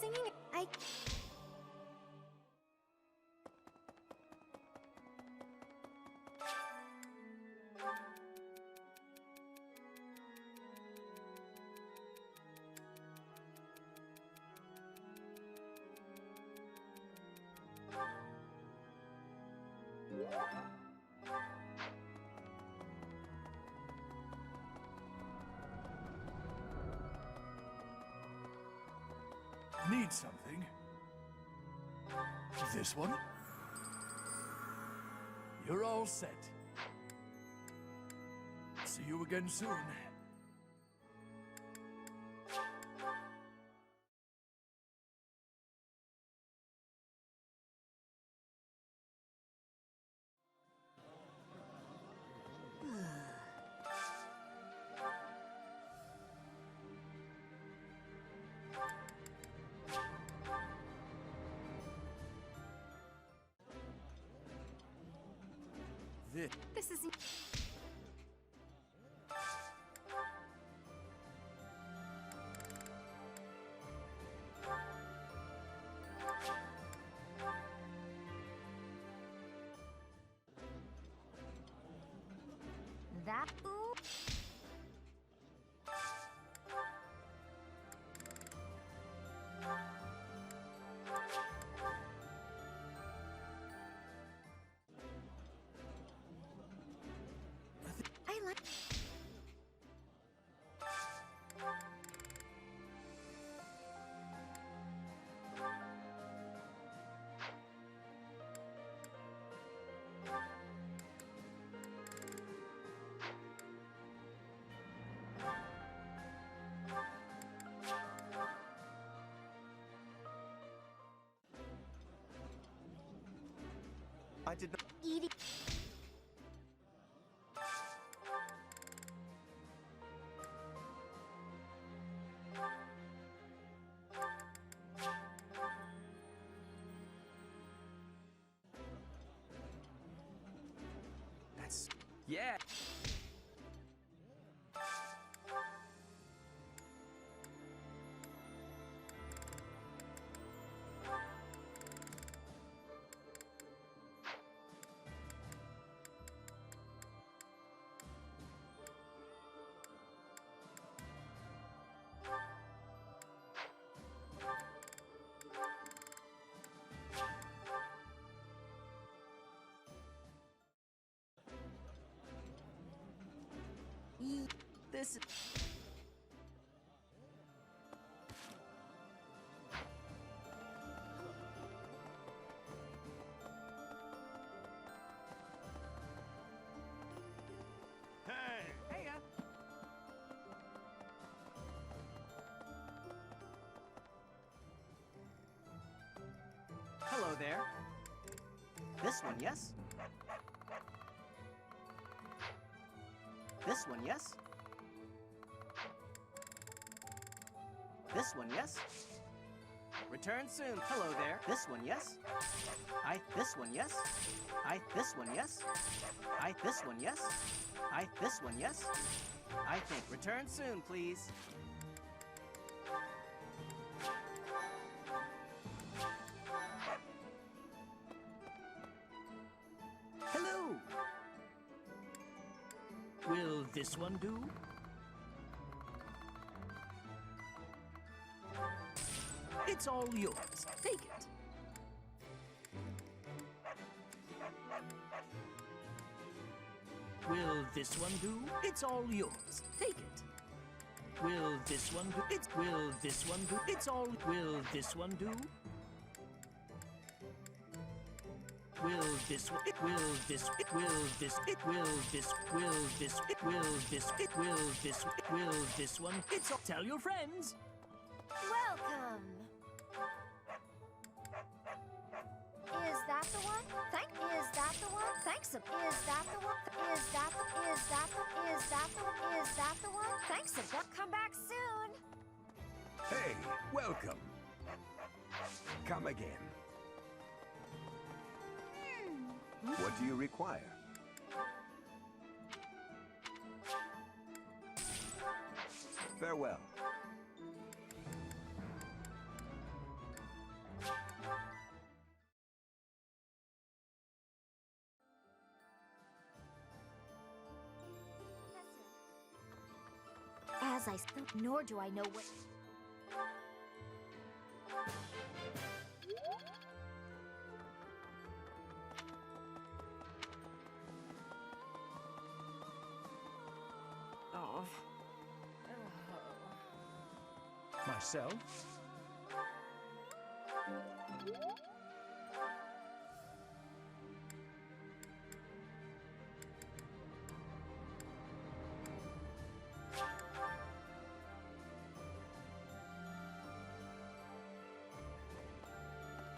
Singing, I... Need something? This one? You're all set. See you again soon. This is... That... Ooh. I like... I did not... Eating... That's... Yeah! This... Hey! Hey, Hello there. This one, yes? This one, yes? This one, yes? Return soon. Hello there. This one, yes? This one, yes? This one, yes? This one, yes? This one, yes? I think. Return soon, please. Hello! Will this one do? It's all yours. Take it. Will this one do? It's all yours. Take it. Will this one do? Will this one do? It's all. Will this one do? will this one, it will this, it will this, it will this, will this, it will this, it will this, it will this one. It's all. Tell your friends. Welcome. Is that the one? Is that the one? Thanks. Is that the one? Is that the one? Thanks. Come back soon. Hey, welcome. Come again. What do you require? Farewell. As I nor do I know what. Oh. Myself?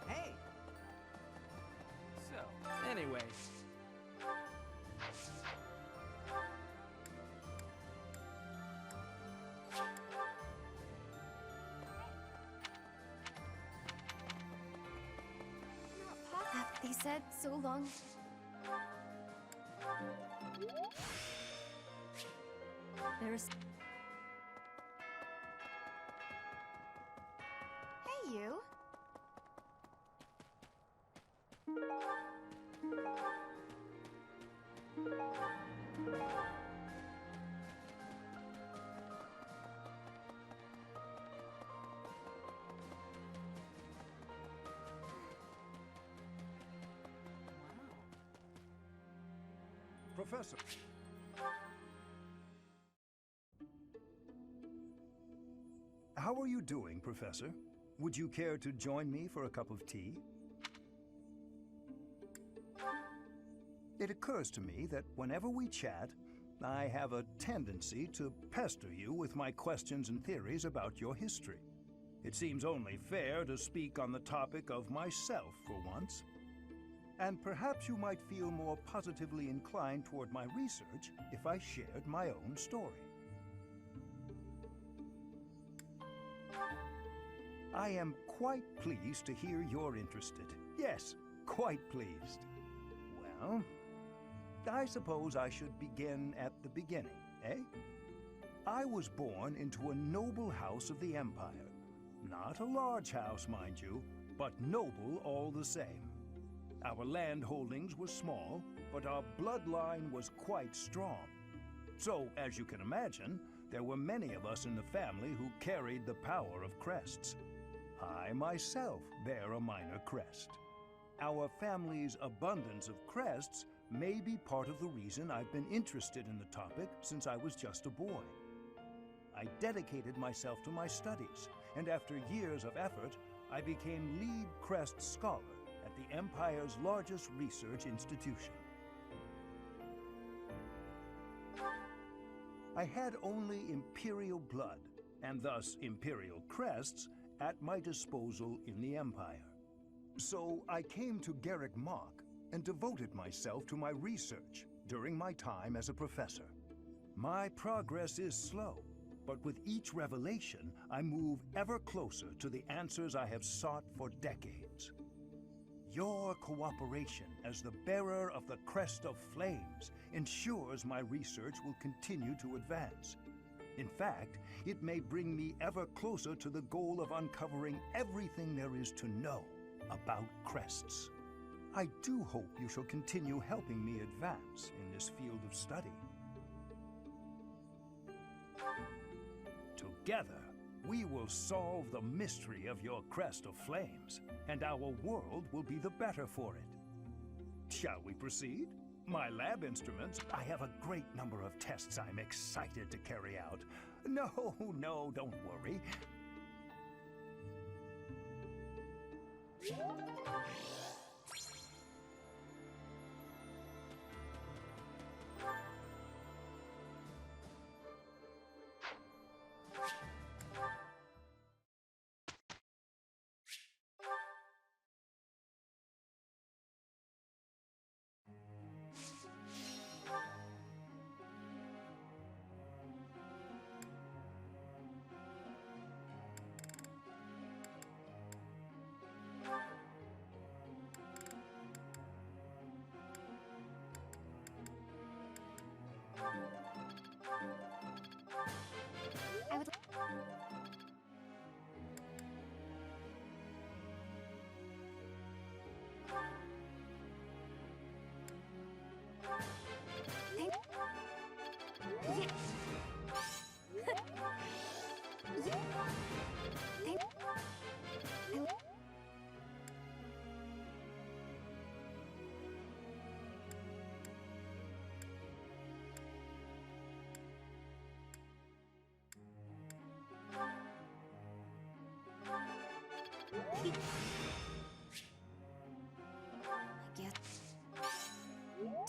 Hey. So, anyway. They said so long. There's. Hey, you. Professor. How are you doing, Professor? Would you care to join me for a cup of tea? It occurs to me that whenever we chat, I have a tendency to pester you with my questions and theories about your history. It seems only fair to speak on the topic of myself for once. And perhaps you might feel more positively inclined toward my research if I shared my own story. I am quite pleased to hear you're interested. Yes, quite pleased. Well, I suppose I should begin at the beginning, eh? I was born into a noble house of the Empire. Not a large house, mind you, but noble all the same. Our land holdings were small, but our bloodline was quite strong. So, as you can imagine, there were many of us in the family who carried the power of crests. I myself bear a minor crest. Our family's abundance of crests may be part of the reason I've been interested in the topic since I was just a boy. I dedicated myself to my studies, and after years of effort, I became lead crest scholar at the Empire's largest research institution. I had only Imperial blood, and thus Imperial crests, at my disposal in the Empire. So I came to Garrick Mach and devoted myself to my research during my time as a professor. My progress is slow, but with each revelation, I move ever closer to the answers I have sought for decades. Your cooperation as the bearer of the Crest of Flames ensures my research will continue to advance. In fact, it may bring me ever closer to the goal of uncovering everything there is to know about crests. I do hope you shall continue helping me advance in this field of study. Together, we will solve the mystery of your Crest of Flames, and our world will be the better for it. Shall we proceed? My lab instruments, I have a great number of tests I'm excited to carry out. No, don't worry.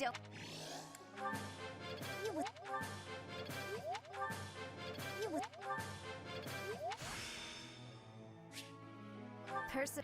still. You would. You would. Person.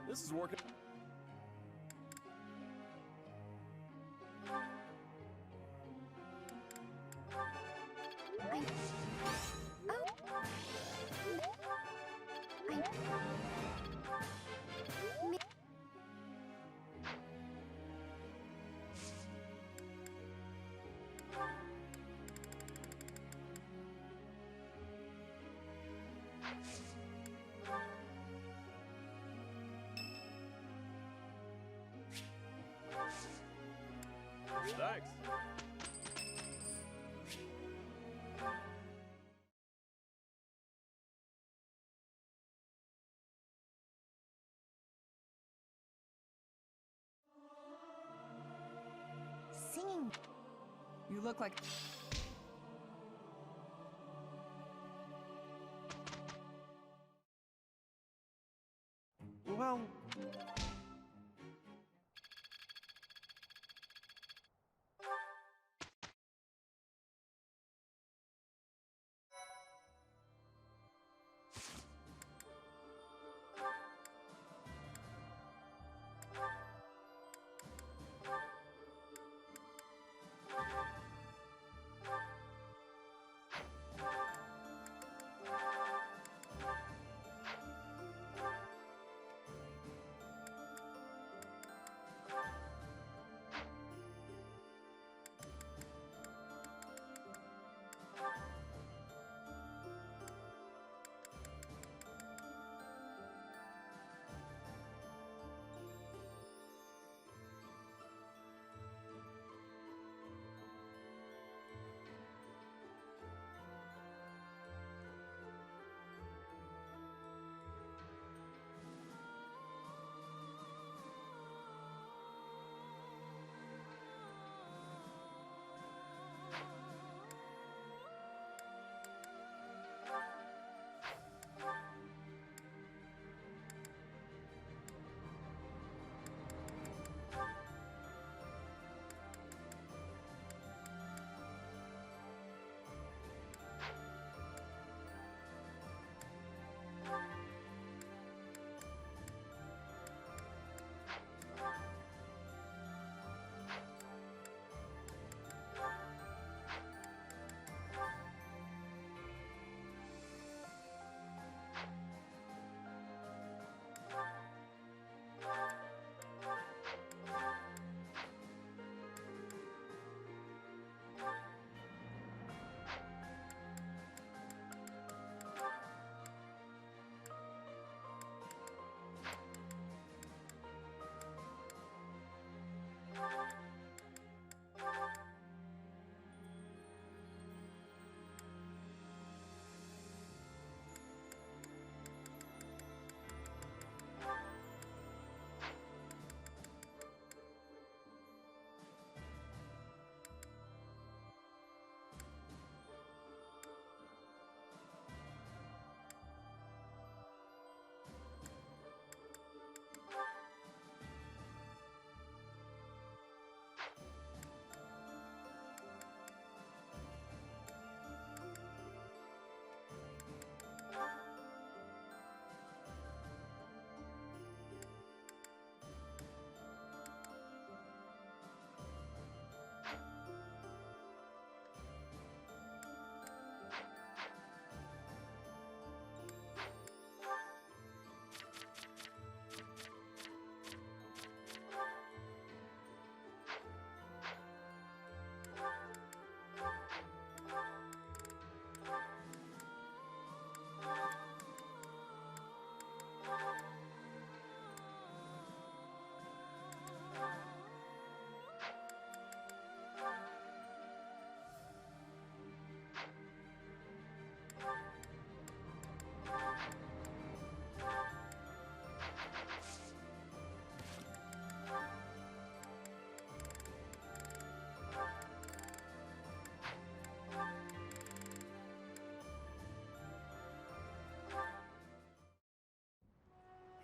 This is working. Thanks. Singing. You look like... Well,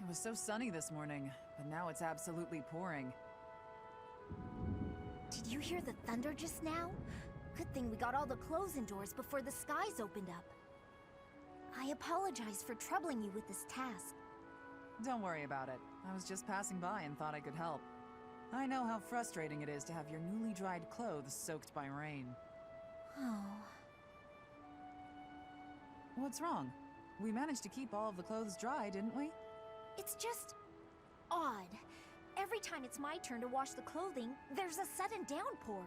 It was so sunny this morning, but now it's absolutely pouring. Did you hear the thunder just now? Good thing we got all the clothes indoors before the skies opened up. I apologize for troubling you with this task. Don't worry about it. I was just passing by and thought I could help. I know how frustrating it is to have your newly dried clothes soaked by rain. Oh. What's wrong? We managed to keep all of the clothes dry, didn't we? It's just odd. Every time it's my turn to wash the clothing, there's a sudden downpour.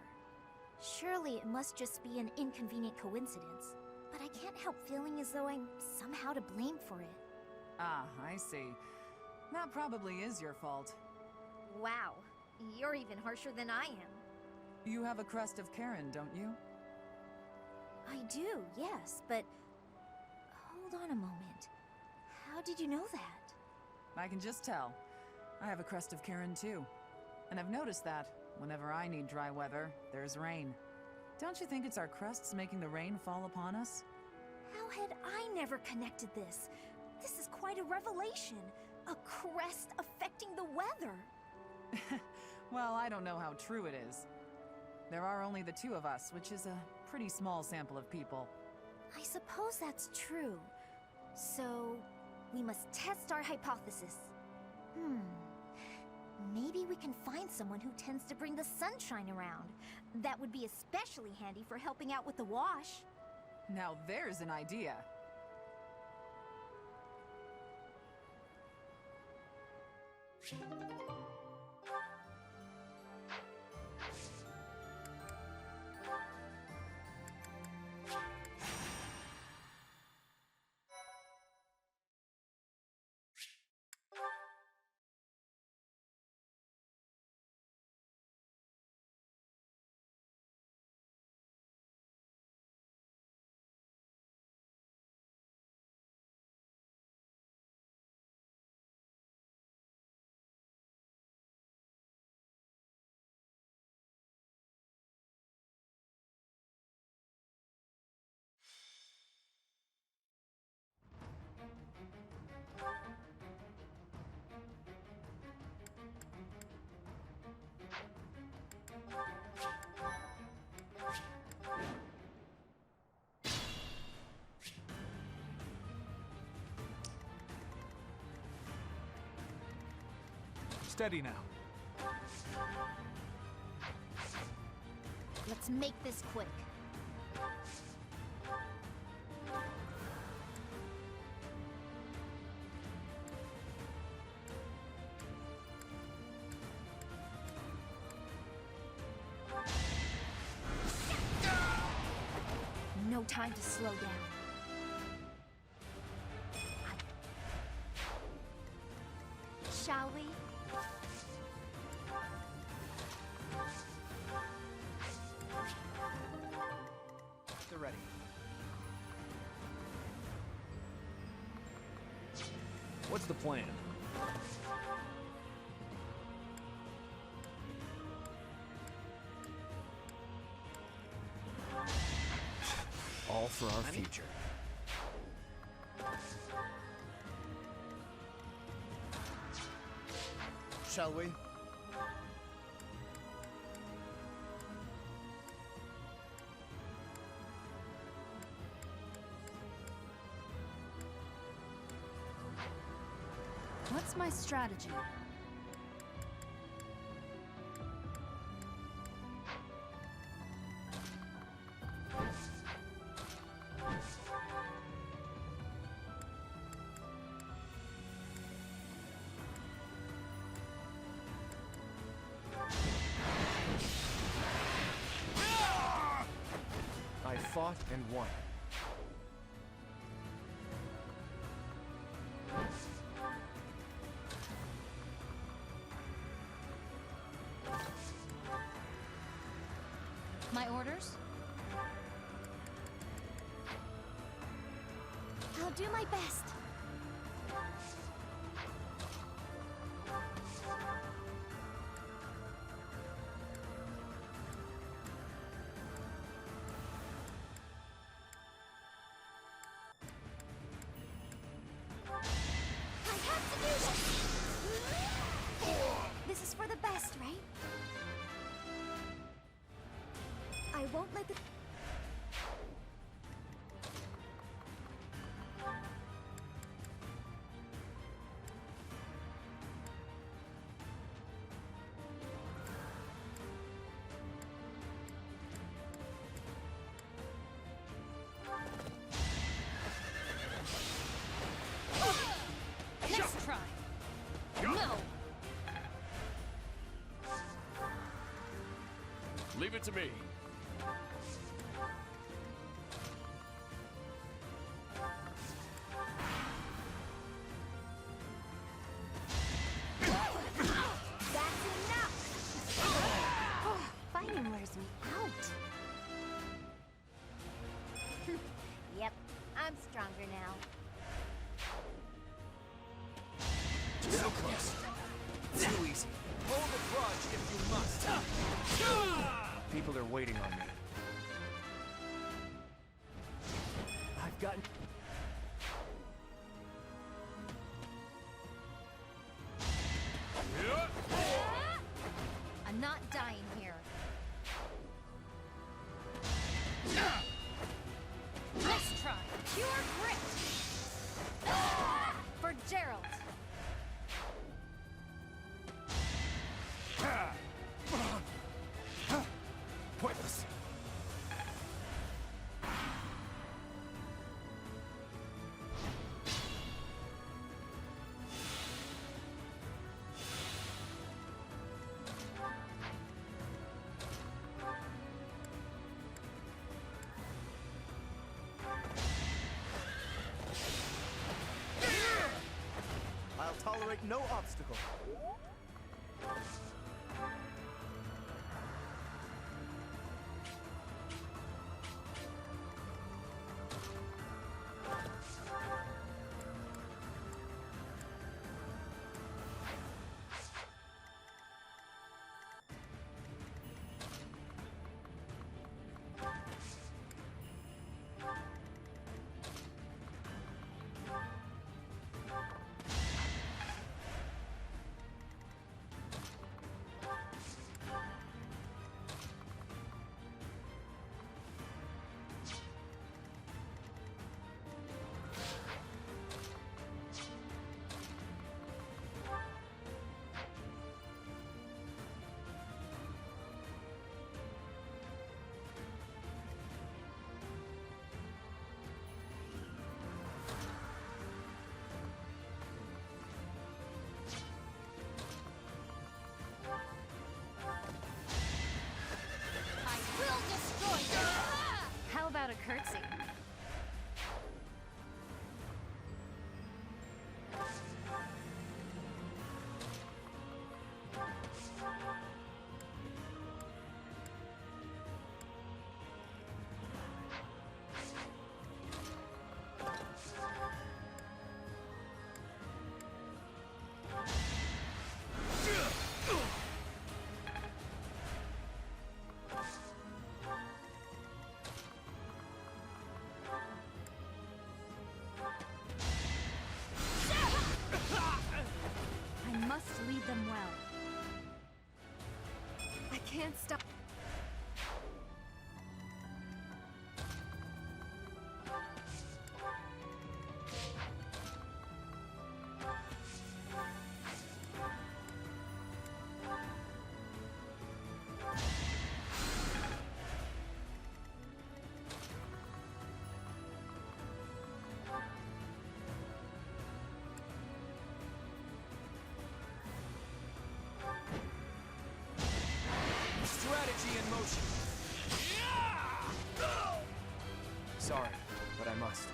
Surely it must just be an inconvenient coincidence, but I can't help feeling as though I'm somehow to blame for it. Ah, I see. That probably is your fault. Wow, you're even harsher than I am. You have a crest of Karen, don't you? I do, yes, but hold on a moment. How did you know that? I can just tell. I have a crest of Karen too. And I've noticed that whenever I need dry weather, there's rain. Don't you think it's our crests making the rain fall upon us? How had I never connected this? This is quite a revelation. A crest affecting the weather. Well, I don't know how true it is. There are only the two of us, which is a pretty small sample of people. I suppose that's true. So, we must test our hypothesis. Maybe we can find someone who tends to bring the sunshine around. That would be especially handy for helping out with the wash. Now there's an idea. Steady now. Let's make this quick. No time to slow down. Shall we? They're ready. What's the plan? All for our future. Shall we? What's my strategy? I fought and won. My orders? I'll do my best. I have to do this! float like a... Next try. No. Leave it to me. That's enough! Fighting wears me out. Yep, I'm stronger now. So close. Too easy. Hold the grudge if you must. People are waiting on me. I've gotten... I'm not dying here. Next try. Pure grit! For Gerald. Pointless. I'll tolerate no obstacle. I will destroy you. How about a curtsy? I must lead them well. I can't stop. Strategy in motion. Sorry, but I must.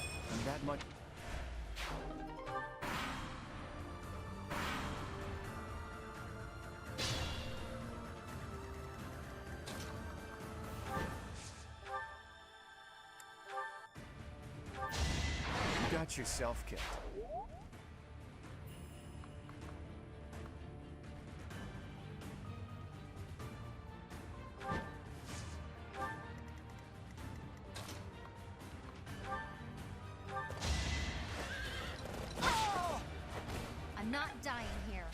I'm that much... You got yourself killed. I'm not dying here.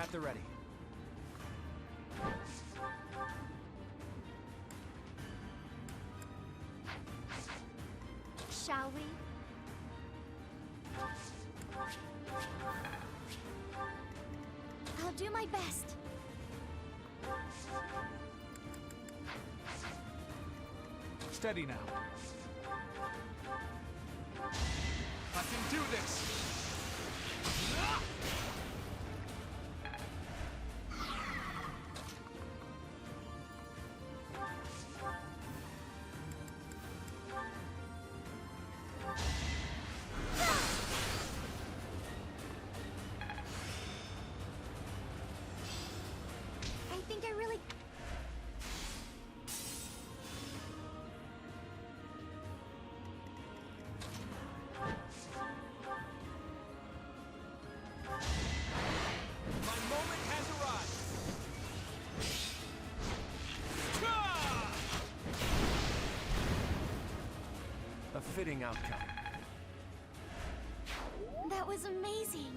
At the ready. Shall we? I'll do my best. Steady now. I can do this! I think I really... My moment has arrived! A fitting outcome. That was amazing.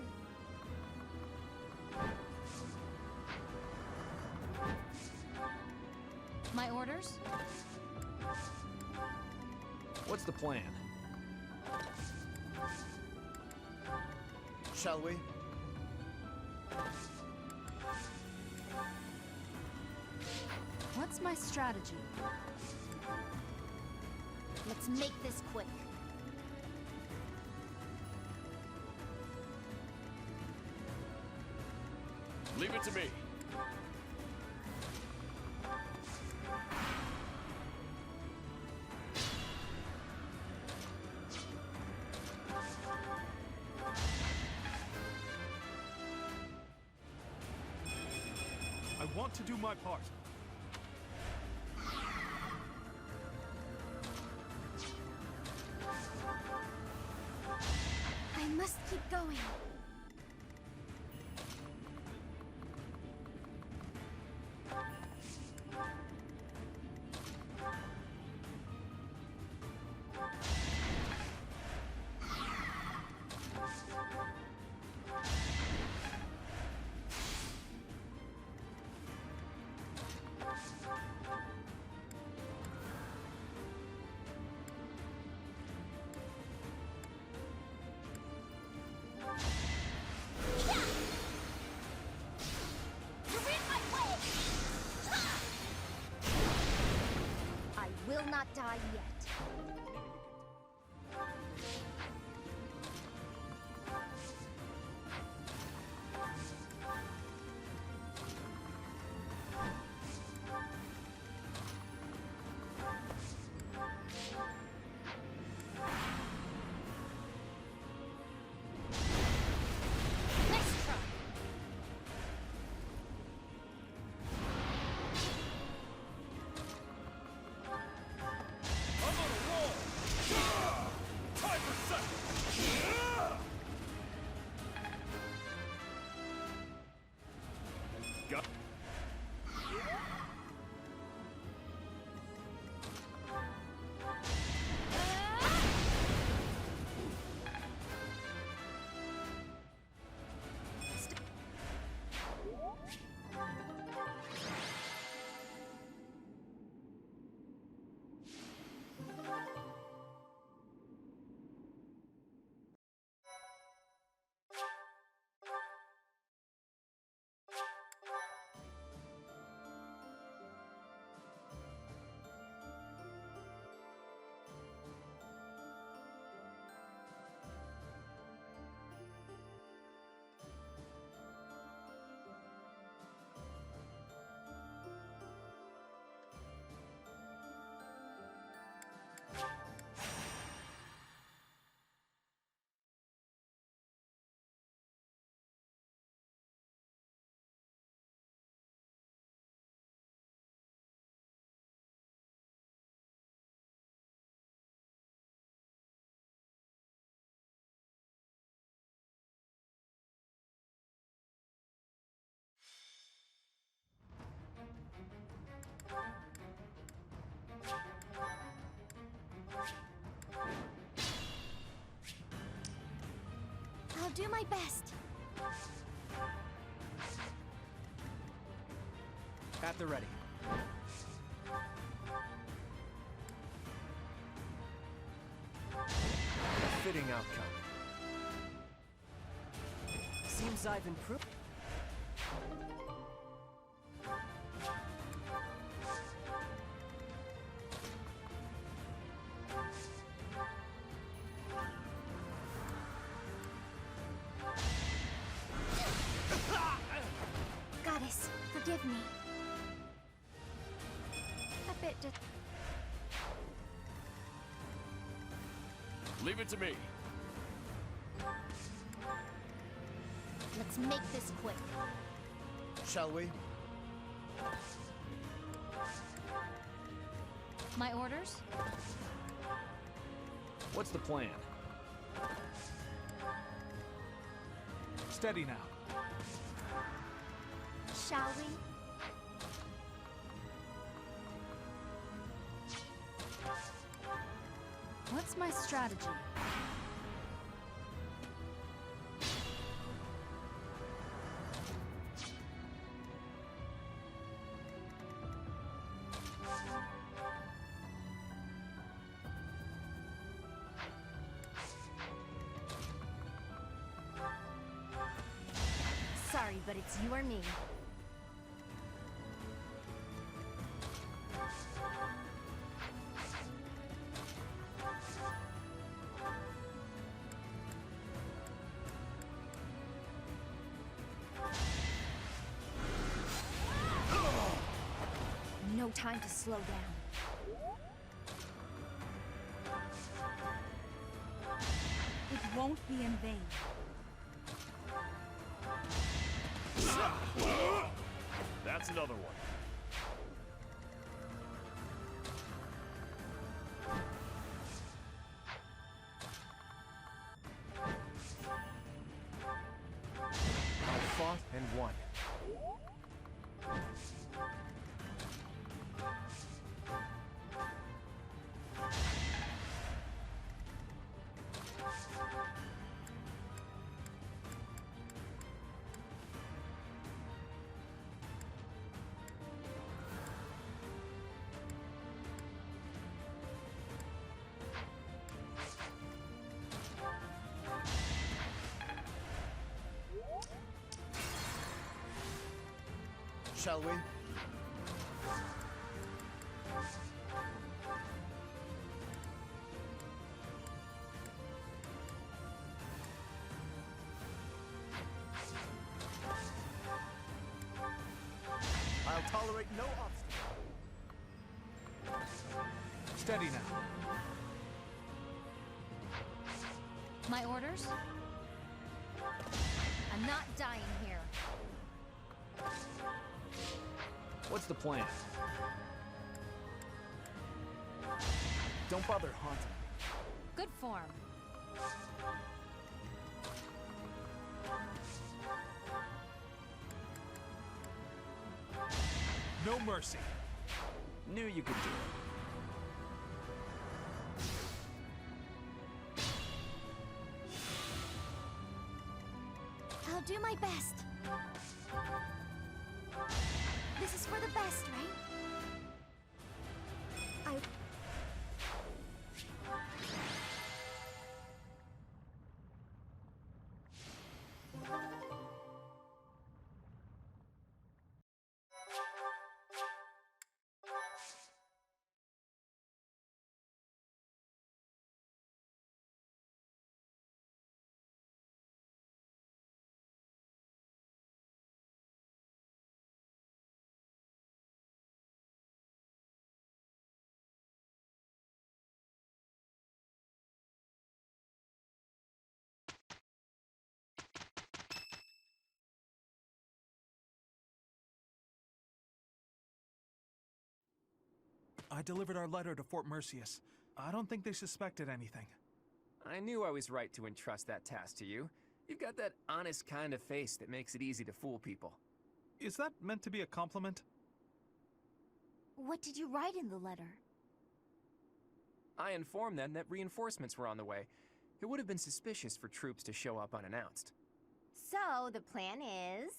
My orders? What's the plan? Shall we? What's my strategy? Let's make this quick. Leave it to me. I want to do my part. I must keep going. You're in my way! I will not die yet. Let's try. I'm on a roll! Time for second! Got. I'll do my best. At the ready. A fitting outcome. Seems I've improved. Goddess, forgive me. A bit Leave it to me. Let's make this quick. Shall we? My orders? What's the plan? Steady now. Shall we? What's my strategy? Sorry, but it's you or me. No time to slow down. It won't be in vain. That's another one. I fought and won. Shall we? I'll tolerate no obstacle. Steady now. My orders? I'm not dying here. What's the plan? Don't bother haunting. Good form. No mercy. Knew you could do it. I'll do my best. This is for the best, right? I delivered our letter to Fort Mercius. I don't think they suspected anything. I knew I was right to entrust that task to you. You've got that honest kind of face that makes it easy to fool people. Is that meant to be a compliment? What did you write in the letter? I informed them that reinforcements were on the way. It would have been suspicious for troops to show up unannounced. So, the plan is...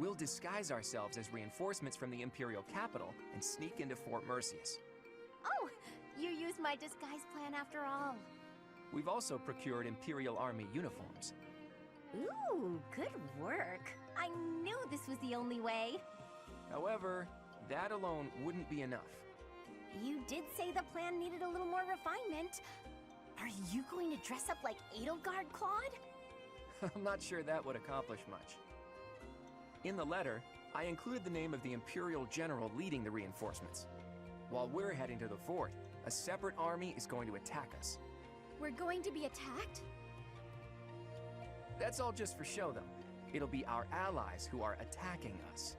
We'll disguise ourselves as reinforcements from the Imperial capital and sneak into Fort Mercius. Oh, you used my disguise plan after all. We've also procured Imperial Army uniforms. Ooh, good work. I knew this was the only way. However, that alone wouldn't be enough. You did say the plan needed a little more refinement. Are you going to dress up like Edelgard, Claude? I'm not sure that would accomplish much. In the letter, I included the name of the Imperial General leading the reinforcements. While we're heading to the fort, a separate army is going to attack us. We're going to be attacked? That's all just for show, though. It'll be our allies who are attacking us.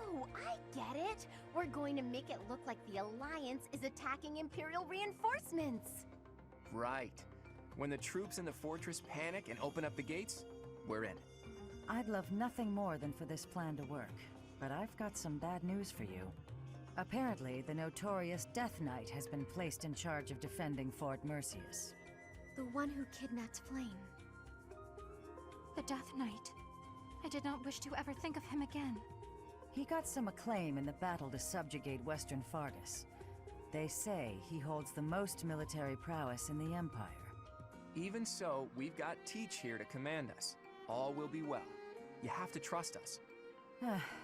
Oh, I get it. We're going to make it look like the Alliance is attacking Imperial reinforcements. Right. When the troops in the fortress panic and open up the gates, we're in. I'd love nothing more than for this plan to work, but I've got some bad news for you. Apparently, the notorious Death Knight has been placed in charge of defending Fort Mercius. The one who kidnapped Flame. The Death Knight. I did not wish to ever think of him again. He got some acclaim in the battle to subjugate Western Fargus. They say he holds the most military prowess in the Empire. Even so, we've got Teach here to command us. All will be well. You have to trust us.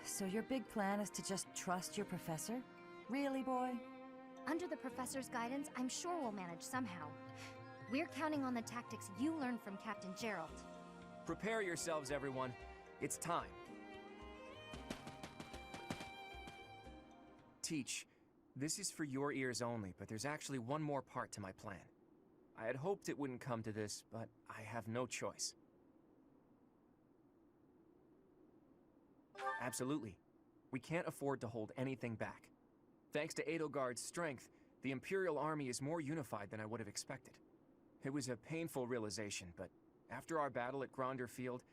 So your big plan is to just trust your professor? Really, boy? Under the professor's guidance, I'm sure we'll manage somehow. We're counting on the tactics you learned from Captain Gerald. Prepare yourselves, everyone. It's time. Teach, this is for your ears only, but there's actually one more part to my plan. I had hoped it wouldn't come to this, but I have no choice. Absolutely. We can't afford to hold anything back. Thanks to Edelgard's strength, the Imperial Army is more unified than I would have expected. It was a painful realization, but after our battle at Gronder Field,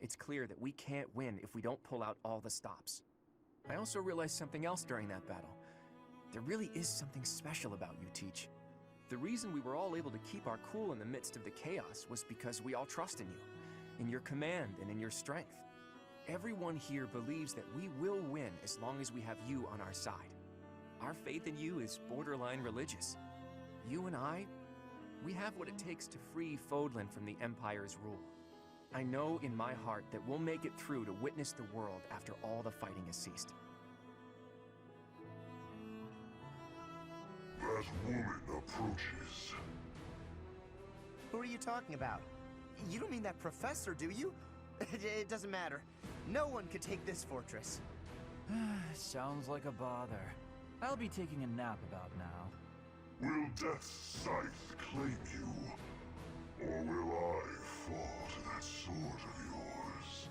it's clear that we can't win if we don't pull out all the stops. I also realized something else during that battle. There really is something special about you, Teach. The reason we were all able to keep our cool in the midst of the chaos was because we all trust in you, in your command and in your strength. Everyone here believes that we will win as long as we have you on our side. Our faith in you is borderline religious. You and I, we have what it takes to free Fodlan from the Empire's rule. I know in my heart that we'll make it through to witness the world after all the fighting has ceased. That woman approaches. Who are you talking about? You don't mean that professor, do you? It doesn't matter. No one could take this fortress. Sounds like a bother. I'll be taking a nap about now. Will Death's scythe claim you? Or will I fall to that sword of yours?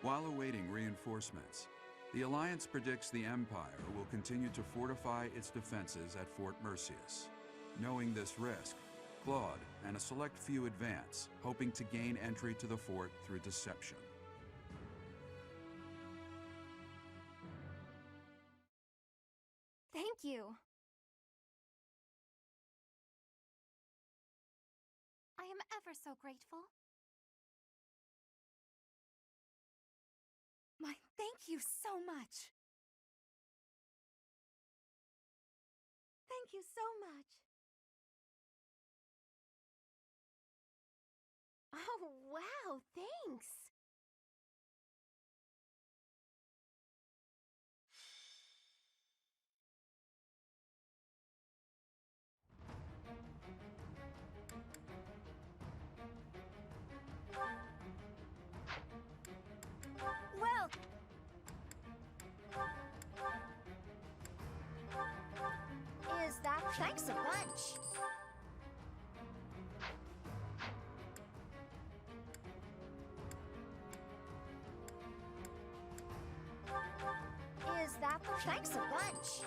While awaiting reinforcements, the Alliance predicts the Empire will continue to fortify its defenses at Fort Mercius. Knowing this risk, Claude and a select few advance, hoping to gain entry to the fort through deception. Thank you. I am ever so grateful. Thank you so much. Thank you so much. Oh, wow, thanks. Well, is that thanks a bunch? Thanks a bunch.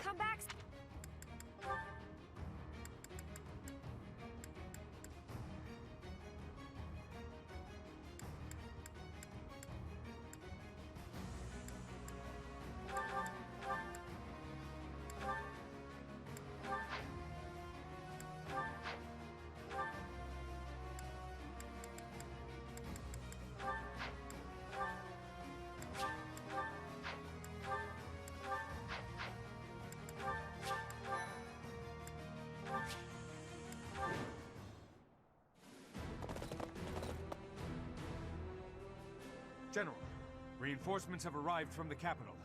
Come back. General, reinforcements have arrived from the capital.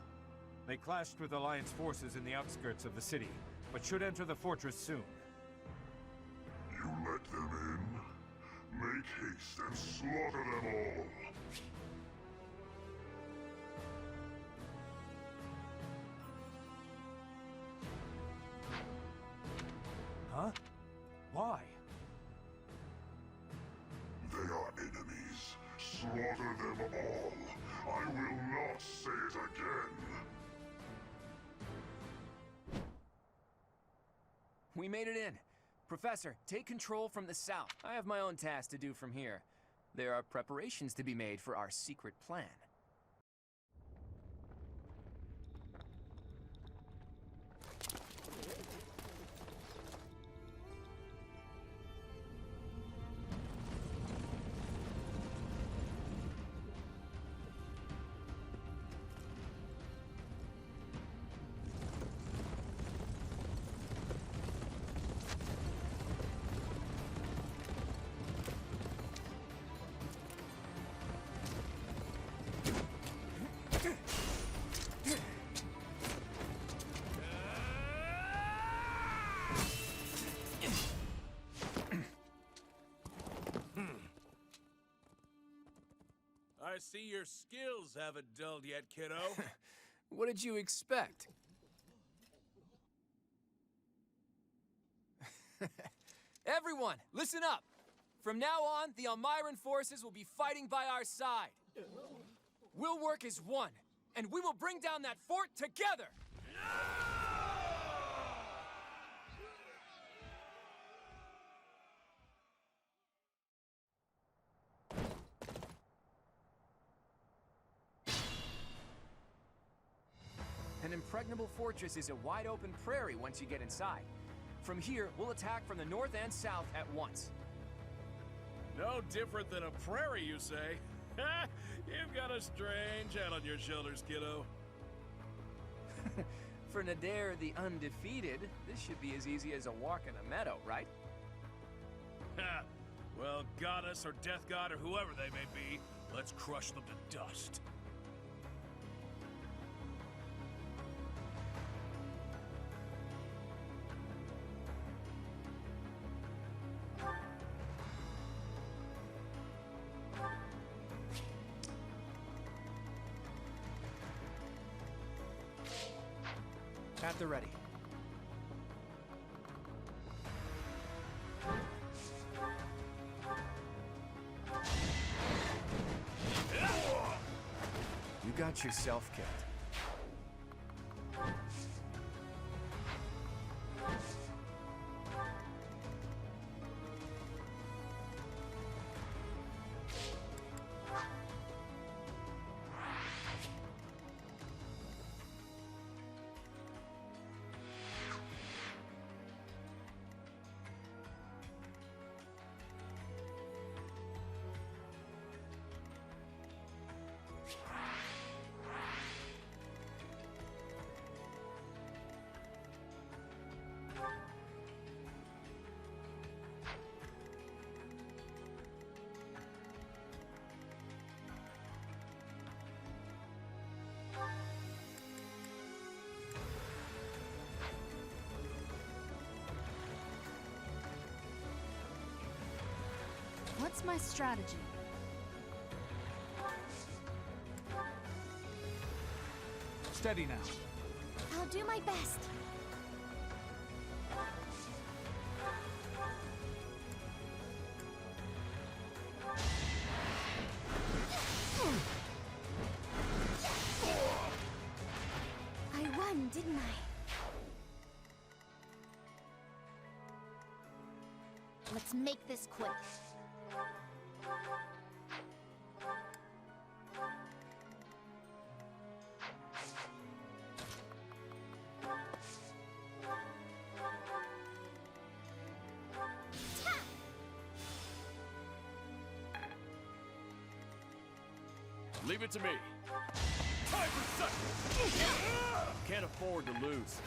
They clashed with Alliance forces in the outskirts of the city, but should enter the fortress soon. You let them in? Make haste and slaughter them all! Huh? Why? They are enemies. Slaughter them all. I will not say it again. We made it in. Professor, take control from the south. I have my own tasks to do from here. There are preparations to be made for our secret plan. I see your skills haven't dulled yet, kiddo. What did you expect? Everyone, listen up! From now on, the Almiran forces will be fighting by our side. We'll work as one, and we will bring down that fort together! An impregnable fortress is a wide-open prairie once you get inside. From here, we'll attack from the north and south at once. No different than a prairie, you say? You've got a strange head on your shoulders, kiddo. For Nadir the Undefeated, this should be as easy as a walk in a meadow, right? Ha! Well, goddess or death god or whoever they may be, let's crush them to dust. At the ready. You got yourself killed. What's my strategy? Steady now. I'll do my best. Let's make this quick. Leave it to me. Time for second. Can't afford to lose.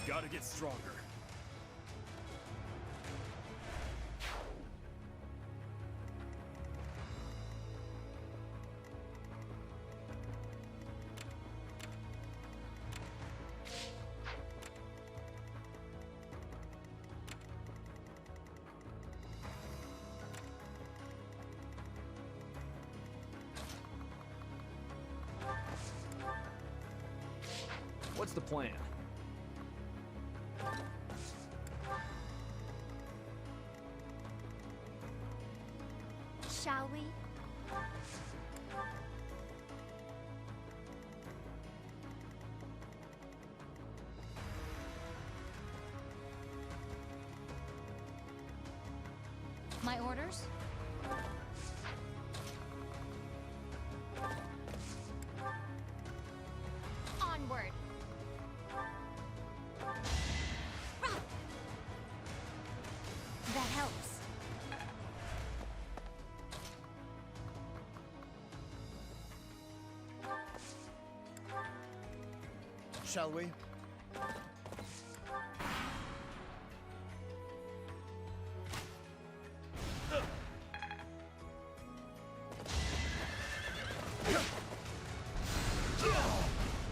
Gotta get stronger. What's the plan? Shall we? My orders? Onward! That helps. Shall we?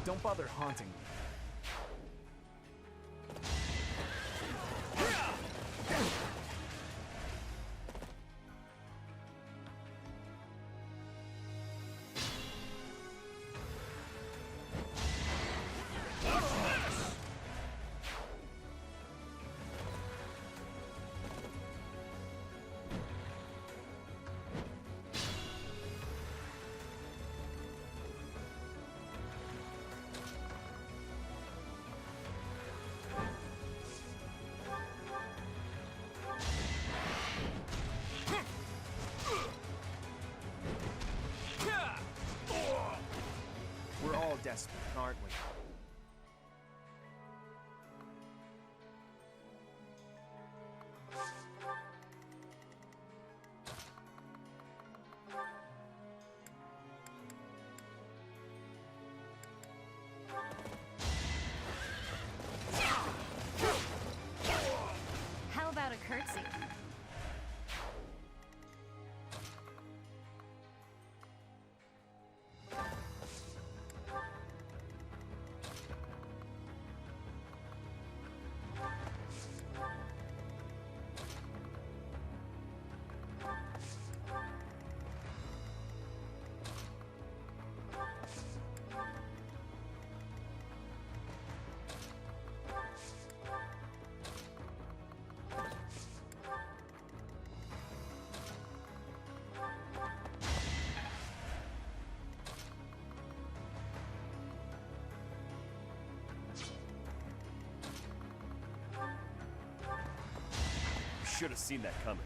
Don't bother haunting me. We're all desperate, aren't we? How about a curtsy? Should have seen that coming.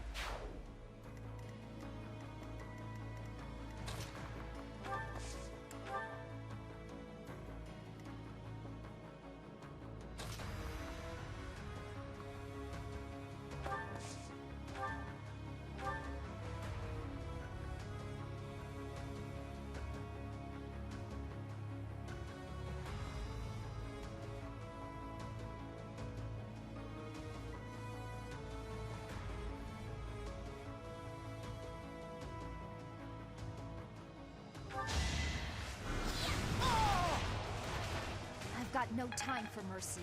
I've got no time for mercy.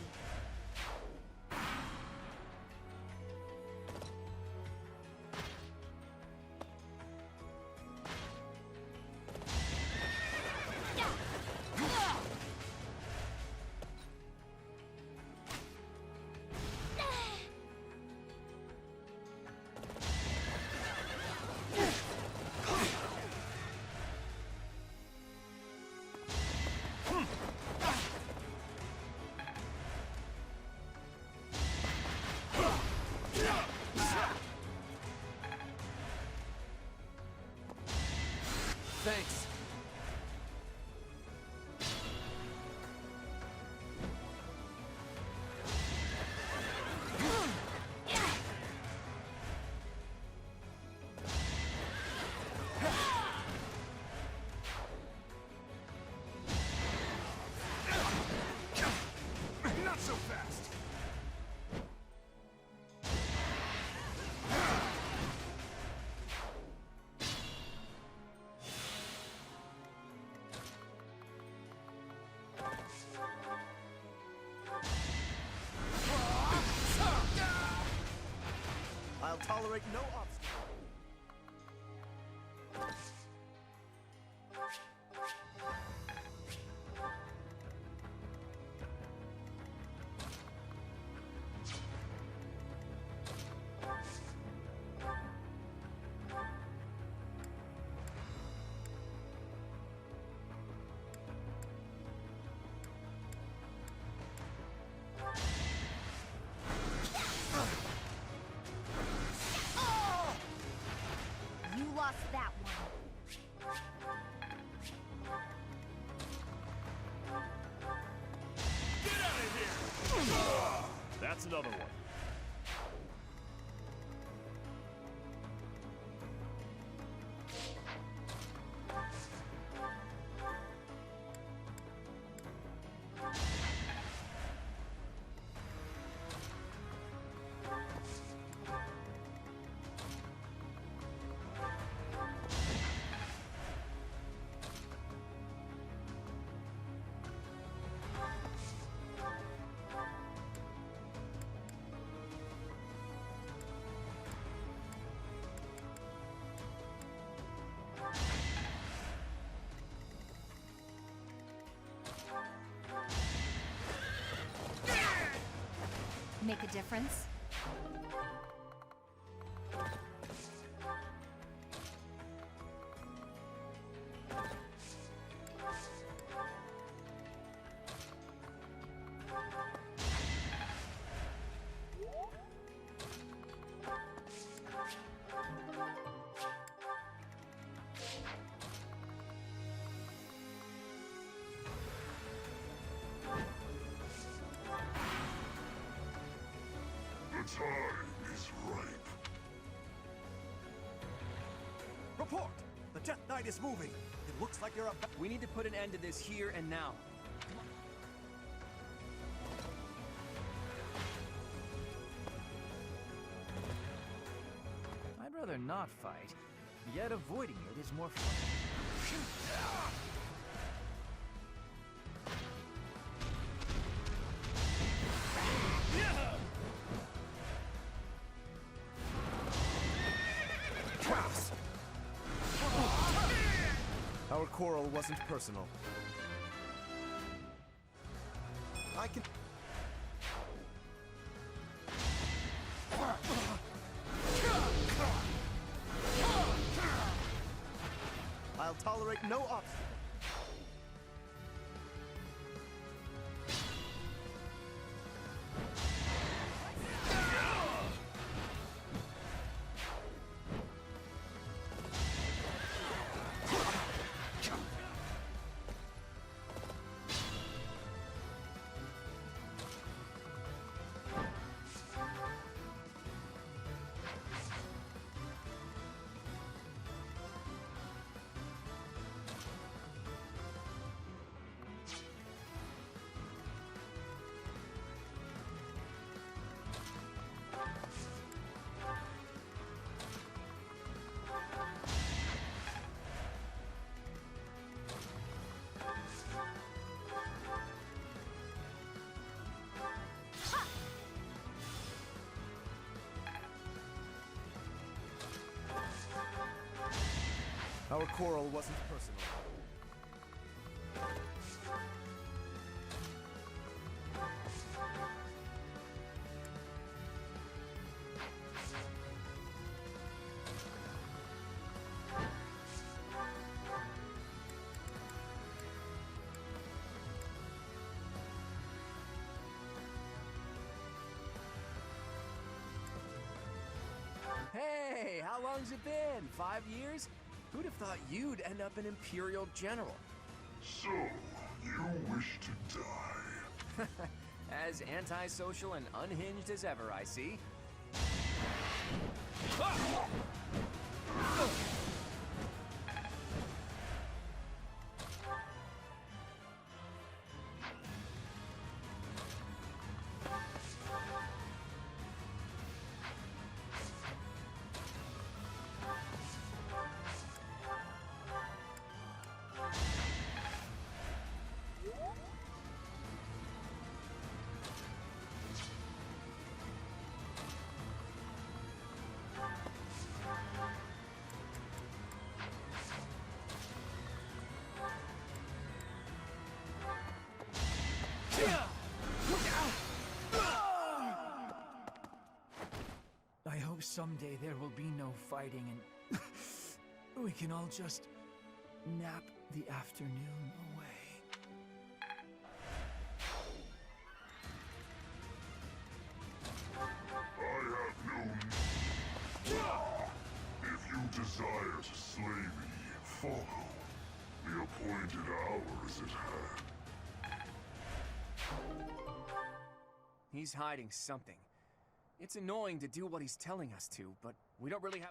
I'll tolerate no obstacle. You lost that one. Get out of here! That's another one. Make a difference? The time is ripe. Report! The Death Knight is moving. It looks like you're about. We need to put an end to this here and now. I'd rather not fight, yet avoiding it is more fun. Our quarrel wasn't personal. I can. I'll tolerate no obstacle. Our quarrel wasn't personal. Hey, how long's it been? 5 years? Who'd have thought you'd end up an Imperial General? So, you wish to die? As antisocial and unhinged as ever, I see. someday there will be no fighting and we can all just nap the afternoon away. I have no... If you desire to slay me, follow. The appointed hour is at hand. He's hiding something. It's annoying to do what he's telling us to, but we don't really have...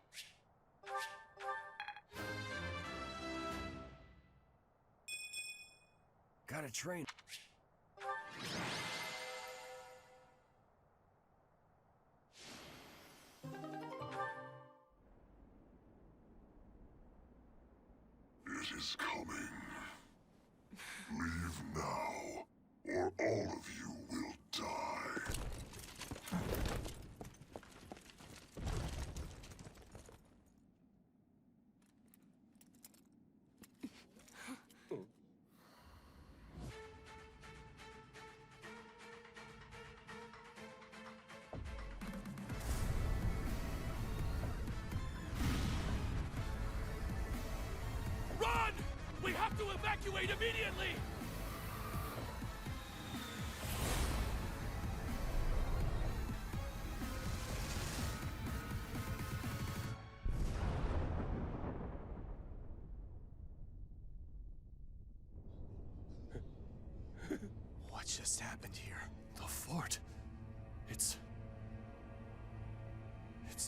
Gotta train. It is coming. Leave now, or all of you will die. Run! We have to evacuate immediately! What just happened here? The fort. It's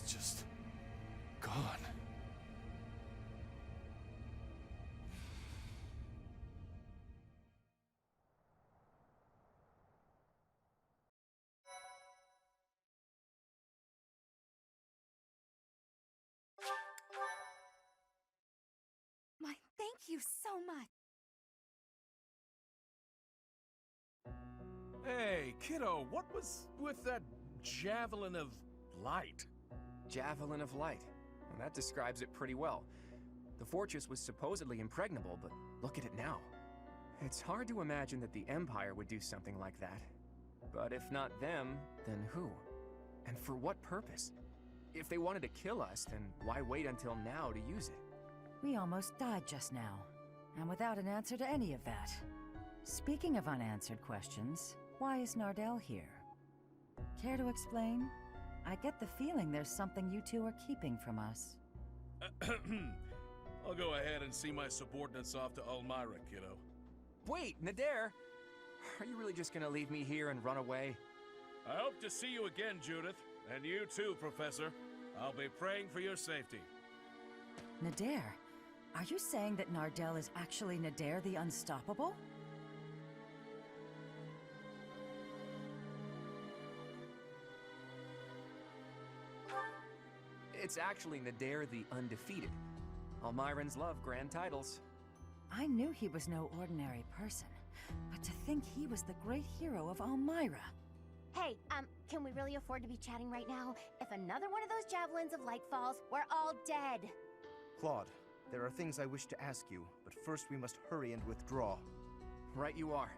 just gone. My thank you so much. Hey, kiddo, what was with that javelin of light? Javelin of light. Well, that describes it pretty well. The fortress was supposedly impregnable, but look at it now. It's hard to imagine that the Empire would do something like that. But if not them, then who? And for what purpose? If they wanted to kill us, then why wait until now to use it? We almost died just now, and without an answer to any of that. Speaking of unanswered questions, why is Nardell here? Care to explain? I get the feeling there's something you two are keeping from us. I'll go ahead and see my subordinates off to Elmira, kiddo. Wait, Nadir! Are you really just gonna leave me here and run away? I hope to see you again, Judith. And you too, Professor. I'll be praying for your safety. Nadir, are you saying that Nardell is actually Nadir the Unstoppable? It's actually Nadir the Undefeated. Almirans love grand titles. I knew he was no ordinary person, but to think he was the great hero of Almira. Hey, can we really afford to be chatting right now? If another one of those javelins of light falls, we're all dead. Claude, there are things I wish to ask you, but first we must hurry and withdraw. Right you are.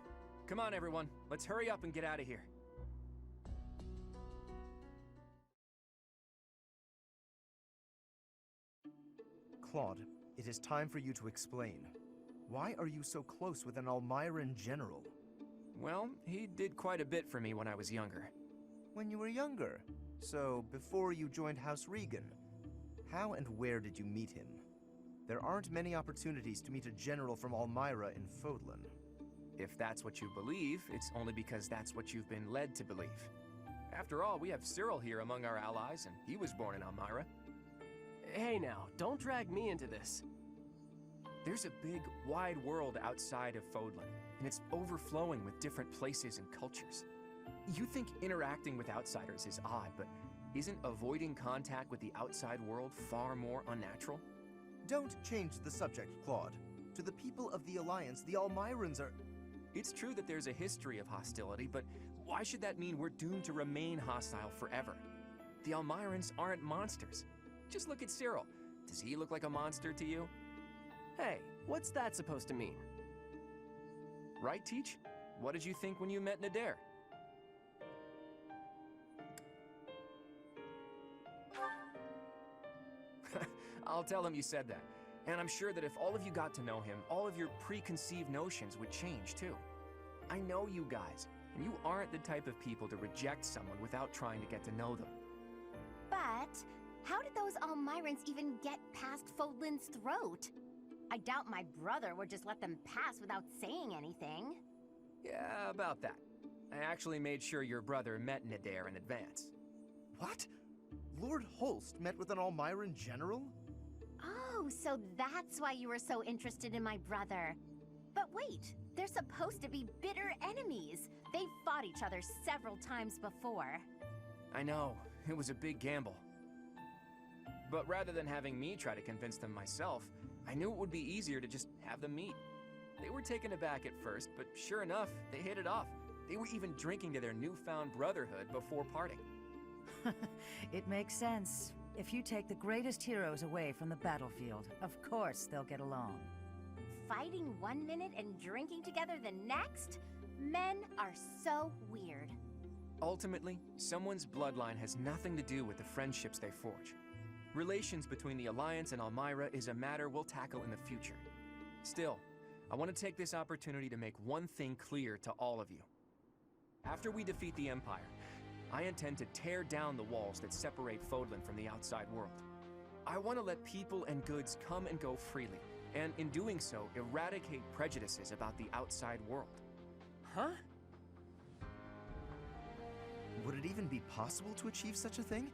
Come on, everyone. Let's hurry up and get out of here. Claude, it is time for you to explain. Why are you so close with an Almiran general? Well, he did quite a bit for me when I was younger. When you were younger? So, before you joined House Regan? How and where did you meet him? There aren't many opportunities to meet a general from Almira in Fodlan. If that's what you believe, it's only because that's what you've been led to believe. After all, we have Cyril here among our allies, and he was born in Almira. Hey now, don't drag me into this. There's a big, wide world outside of Fodlan, and it's overflowing with different places and cultures. You think interacting with outsiders is odd, but isn't avoiding contact with the outside world far more unnatural? Don't change the subject, Claude. To the people of the Alliance, the Almirans are... It's true that there's a history of hostility, but why should that mean we're doomed to remain hostile forever? The Almirans aren't monsters. Just look at Cyril. Does he look like a monster to you? Hey, what's that supposed to mean? Right, Teach? What did you think when you met Nadir? I'll tell him you said that. And I'm sure that if all of you got to know him, all of your preconceived notions would change too. I know you guys, and you aren't the type of people to reject someone without trying to get to know them. But how did those Almirans even get past Fodlin's throat? I doubt my brother would just let them pass without saying anything. Yeah, about that. I actually made sure your brother met Nadir in advance. What? Lord Holst met with an Almiran general? Oh, so that's why you were so interested in my brother. But wait, they're supposed to be bitter enemies. They've fought each other several times before. I know, it was a big gamble. But rather than having me try to convince them myself, I knew it would be easier to just have them meet. They were taken aback at first, but sure enough, they hit it off. They were even drinking to their newfound brotherhood before parting. It makes sense. If you take the greatest heroes away from the battlefield, of course they'll get along. Fighting one minute and drinking together the next? Men are so weird. Ultimately, someone's bloodline has nothing to do with the friendships they forge. Relations between the Alliance and Almira is a matter we'll tackle in the future. Still, I want to take this opportunity to make one thing clear to all of you. After we defeat the Empire, I intend to tear down the walls that separate Fodlan from the outside world. I want to let people and goods come and go freely, and in doing so, eradicate prejudices about the outside world. Huh? Would it even be possible to achieve such a thing?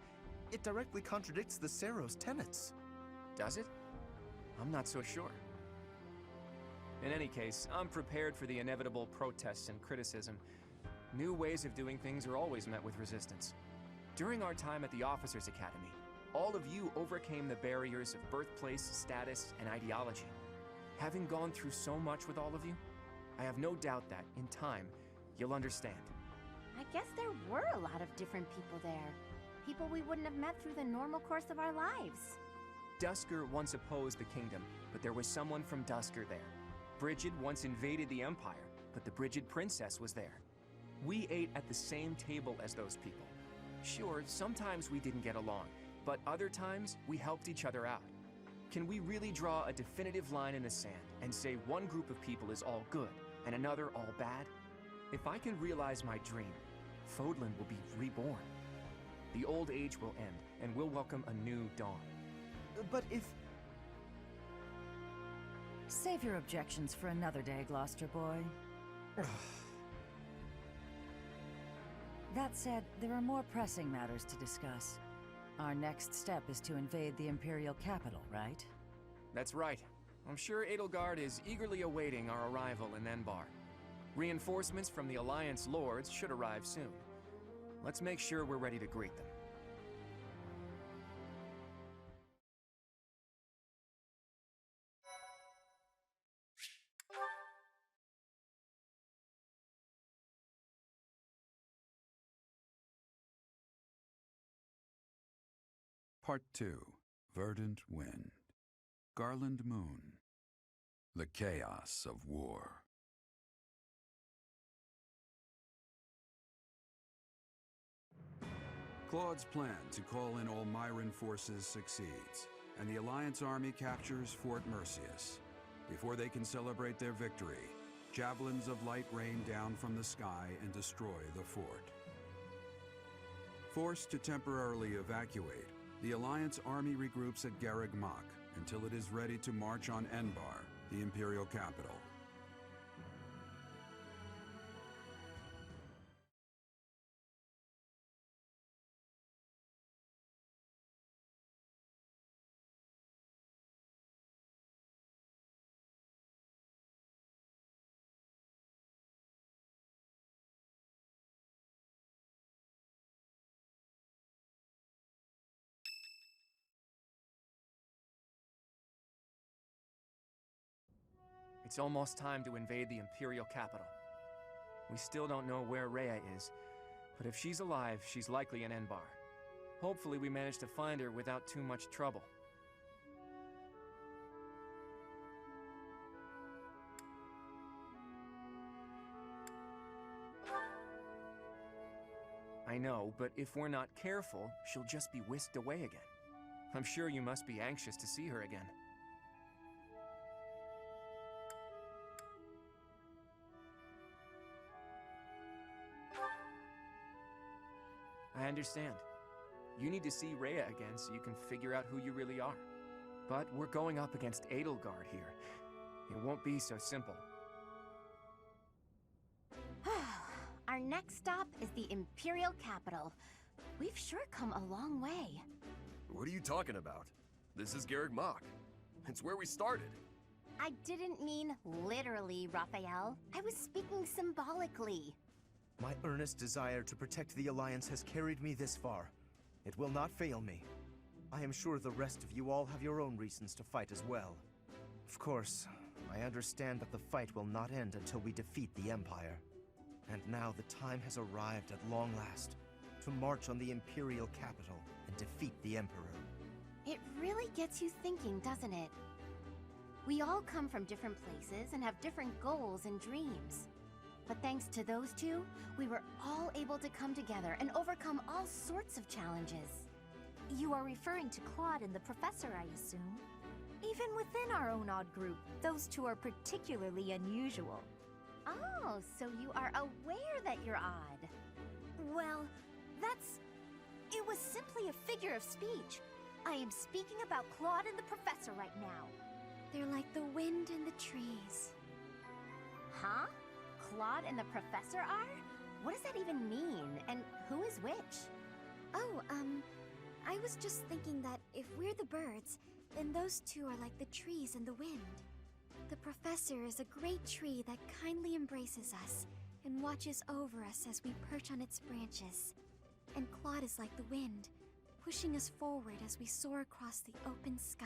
It directly contradicts the Seros' tenets. Does it? I'm not so sure. In any case, I'm prepared for the inevitable protests and criticism. New ways of doing things are always met with resistance. During our time at the Officers Academy, all of you overcame the barriers of birthplace, status, and ideology. Having gone through so much with all of you, I have no doubt that, in time, you'll understand. I guess there were a lot of different people there. People we wouldn't have met through the normal course of our lives. Dusker once opposed the kingdom, but there was someone from Dusker there. Brigid once invaded the Empire, but the Brigid princess was there. We ate at the same table as those people. Sure, sometimes we didn't get along, but other times we helped each other out. Can we really draw a definitive line in the sand and say one group of people is all good and another all bad? If I can realize my dream, Fodlan will be reborn. The old age will end, and we'll welcome a new dawn. But if... Save your objections for another day, Gloucester boy. That said, there are more pressing matters to discuss. Our next step is to invade the Imperial capital, right? That's right. I'm sure Edelgard is eagerly awaiting our arrival in Enbar. Reinforcements from the Alliance Lords should arrive soon. Let's make sure we're ready to greet them. Part 2. Verdant Wind. Garland Moon. The Chaos of War. Claude's plan to call in Almiran forces succeeds, and the Alliance army captures Fort Mercius. Before they can celebrate their victory, javelins of light rain down from the sky and destroy the fort. Forced to temporarily evacuate, the Alliance army regroups at Garreg Mach until it is ready to march on Enbar, the Imperial capital. It's almost time to invade the Imperial capital. We still don't know where Rhea is, but if she's alive, she's likely in Enbar. Hopefully we manage to find her without too much trouble. I know, but if we're not careful, she'll just be whisked away again. I'm sure you must be anxious to see her again. I understand. You need to see Rhea again so you can figure out who you really are. But we're going up against Edelgard here. It won't be so simple. Our next stop is the Imperial Capital. We've sure come a long way. What are you talking about? This is Garrick Mach. It's where we started. I didn't mean literally, Raphael. I was speaking symbolically. My earnest desire to protect the Alliance has carried me this far. It will not fail me. I am sure the rest of you all have your own reasons to fight as well. Of course, I understand that the fight will not end until we defeat the Empire. And now the time has arrived at long last to march on the Imperial capital and defeat the Emperor. It really gets you thinking, doesn't it? We all come from different places and have different goals and dreams. But thanks to those two, we were all able to come together and overcome all sorts of challenges. You are referring to Claude and the Professor, I assume? Even within our own odd group, those two are particularly unusual. Oh, so you are aware that you're odd. Well, it was simply a figure of speech. I am speaking about Claude and the Professor right now. They're like the wind and the trees. Huh? Claude and the Professor are? What does that even mean? And who is which? Oh, I was just thinking that if we're the birds, then those two are like the trees and the wind. The Professor is a great tree that kindly embraces us and watches over us as we perch on its branches. And Claude is like the wind, pushing us forward as we soar across the open sky.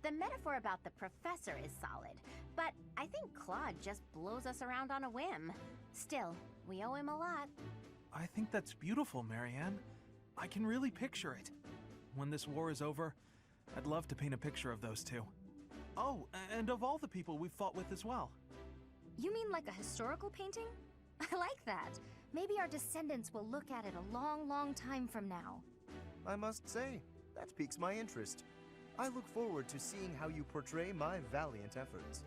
The metaphor about the Professor is solid, but I think Claude just blows us around on a whim. Still, we owe him a lot. I think that's beautiful, Marianne. I can really picture it. When this war is over, I'd love to paint a picture of those two. Oh, and of all the people we've fought with as well. You mean like a historical painting? I like that. Maybe our descendants will look at it a long, long time from now. I must say, that piques my interest. I look forward to seeing how you portray my valiant efforts.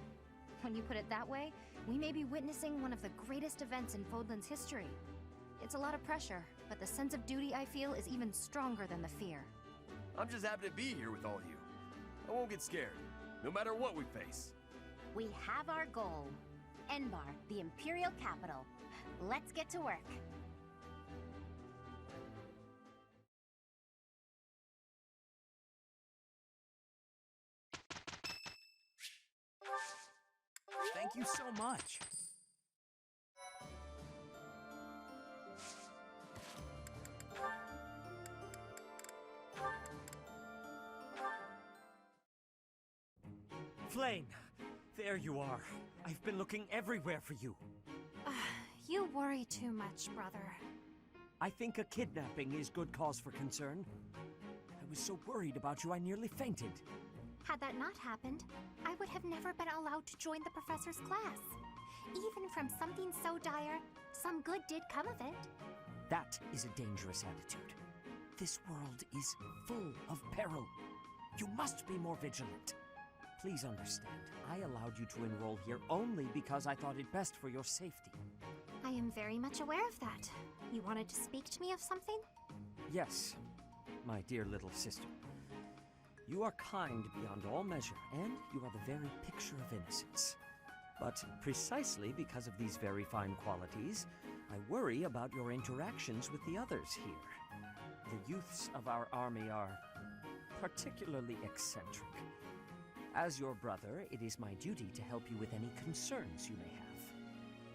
When you put it that way, we may be witnessing one of the greatest events in Fodlan's history. It's a lot of pressure, but the sense of duty I feel is even stronger than the fear. I'm just happy to be here with all you. I won't get scared, no matter what we face. We have our goal. Enbar, the Imperial capital. Let's get to work. Thank you so much. Flame, there you are. I've been looking everywhere for you. You worry too much, brother. I think a kidnapping is good cause for concern. I was so worried about you I nearly fainted. Had that not happened, I would have never been allowed to join the professor's class. Even from something so dire, some good did come of it. That is a dangerous attitude. This world is full of peril. You must be more vigilant. Please understand, I allowed you to enroll here only because I thought it best for your safety. I am very much aware of that. You wanted to speak to me of something? Yes, my dear little sister. You are kind beyond all measure, and you are the very picture of innocence. But precisely because of these very fine qualities, I worry about your interactions with the others here. The youths of our army are particularly eccentric. As your brother, it is my duty to help you with any concerns you may have.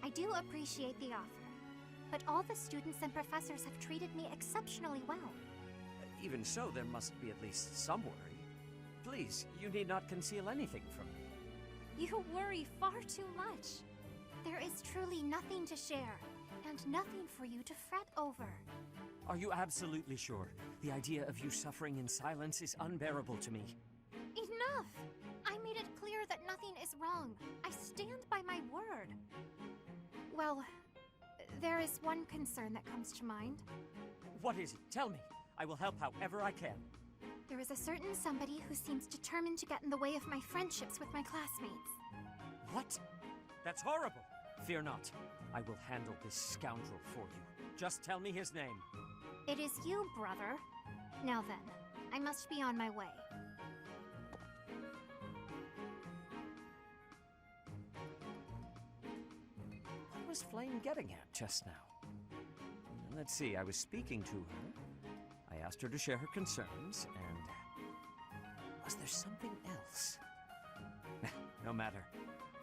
I do appreciate the offer, but all the students and professors have treated me exceptionally well. Even so, there must be at least some worry. Please, you need not conceal anything from me. You worry far too much. There is truly nothing to share, and nothing for you to fret over. Are you absolutely sure? The idea of you suffering in silence is unbearable to me. Enough! I made it clear that nothing is wrong. I stand by my word. Well, there is one concern that comes to mind. What is it? Tell me. I will help however I can. There is a certain somebody who seems determined to get in the way of my friendships with my classmates. What? That's horrible! Fear not. I will handle this scoundrel for you. Just tell me his name. It is you, brother. Now then, I must be on my way. What was Flame getting at just now? Let's see, I was speaking to her. I asked her to share her concerns, and... was there something else? No matter.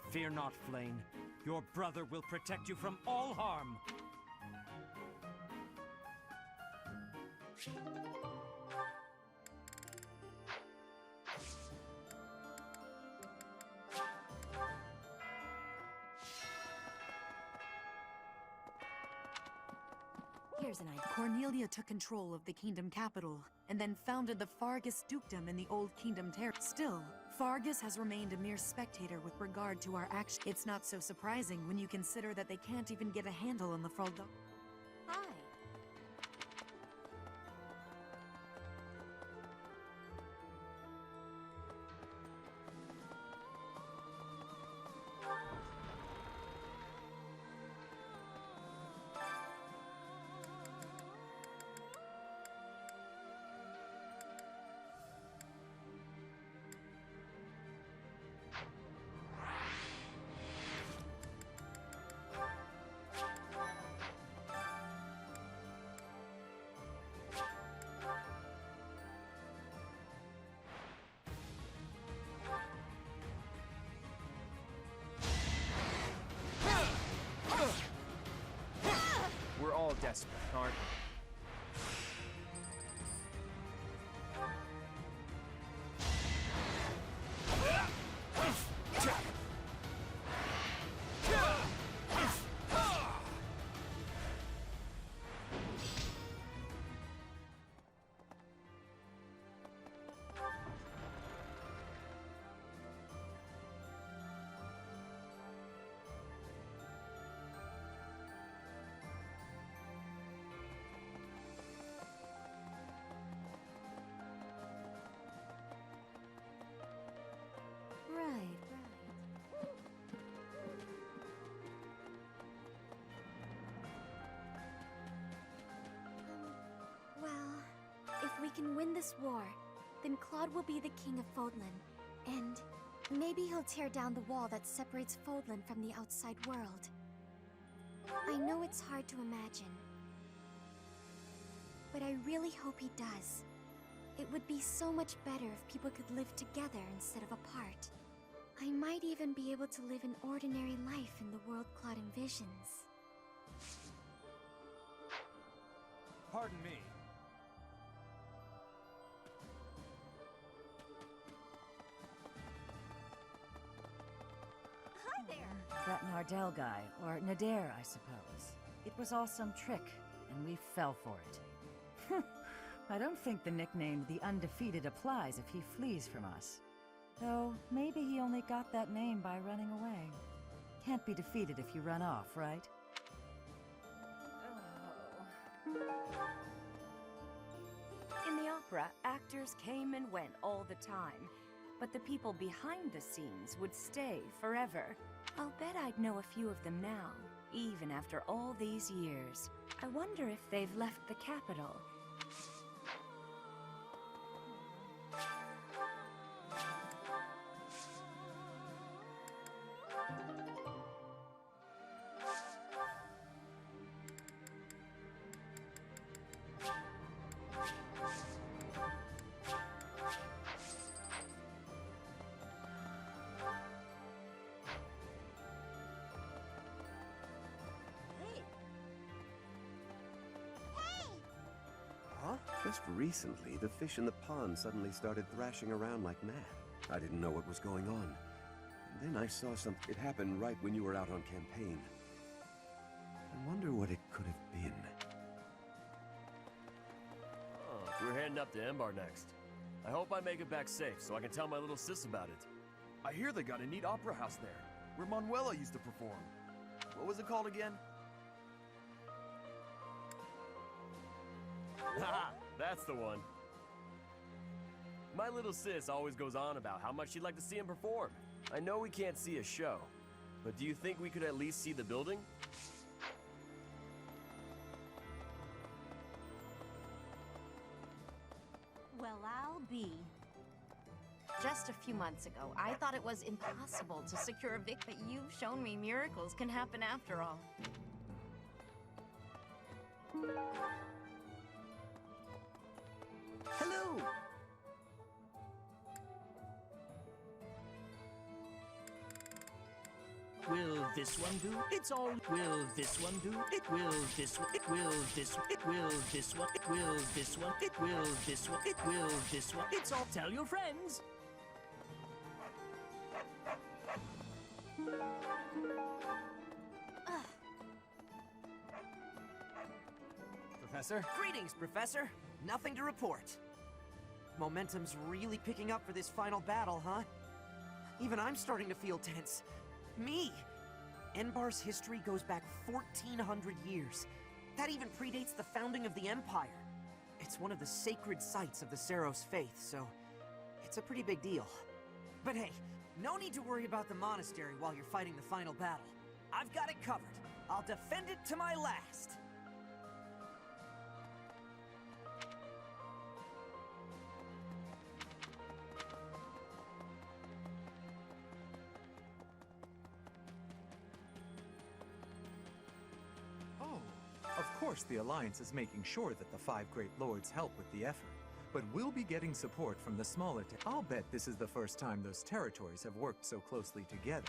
Fear not, Flame. Your brother will protect you from all harm. Here's an idea. Cornelia took control of the kingdom capital, and then founded the Fargus dukedom in the Old Kingdom territory. Still, Fargus has remained a mere spectator with regard to our actions. It's not so surprising when you consider that they can't even get a handle on the Frolda. Hi. We're all desperate, aren't we? Well, if we can win this war, then Claude will be the king of Fodlan, and maybe he'll tear down the wall that separates Fodlan from the outside world. I know it's hard to imagine, but I really hope he does. It would be so much better if people could live together instead of apart. I might even be able to live an ordinary life in the world Claude envisions. Pardon me. Hi there. That Nardell guy, or Nader, I suppose. It was all some trick, and we fell for it. I don't think the nickname The Undefeated applies if he flees from us. Though, maybe he only got that name by running away. Can't be defeated if you run off, right? In the opera, actors came and went all the time, but the people behind the scenes would stay forever. I'll bet I'd know a few of them now, even after all these years. I wonder if they've left the capital. Just recently, the fish in the pond suddenly started thrashing around like mad. I didn't know what was going on. And then I saw something. It happened right when you were out on campaign. I wonder what it could have been. Oh, we're heading up to Embar next. I hope I make it back safe so I can tell my little sis about it. I hear they got a neat opera house there, where Manuela used to perform. What was it called again? Ha! That's the one. My little sis always goes on about how much she'd like to see him perform. I know we can't see a show, but do you think we could at least see the building? Well, I'll be. Just a few months ago, I thought it was impossible to secure a victory, but you've shown me miracles can happen after all. Hello! Will this one do? It's all. Will this one do? It will this one. It will this one. It will this one. It will this one. It will this one. It will this one. It's all. Tell your friends. Professor? Greetings, Professor. Nothing to report. Momentum's really picking up for this final battle, huh? Even I'm starting to feel tense. Me! Enbar's history goes back 1,400 years. That even predates the founding of the Empire. It's one of the sacred sites of the Seros faith, so it's a pretty big deal. But hey, no need to worry about the monastery while you're fighting the final battle. I've got it covered. I'll defend it to my last. Of course, the Alliance is making sure that the 5 Great Lords help with the effort, but we'll be getting support from the smaller I'll bet this is the first time those territories have worked so closely together.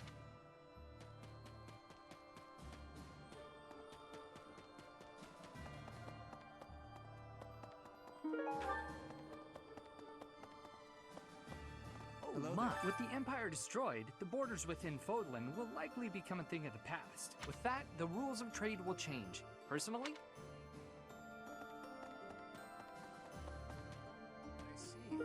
With the Empire destroyed, the borders within Fodlan will likely become a thing of the past. With that, the rules of trade will change. Personally, I see.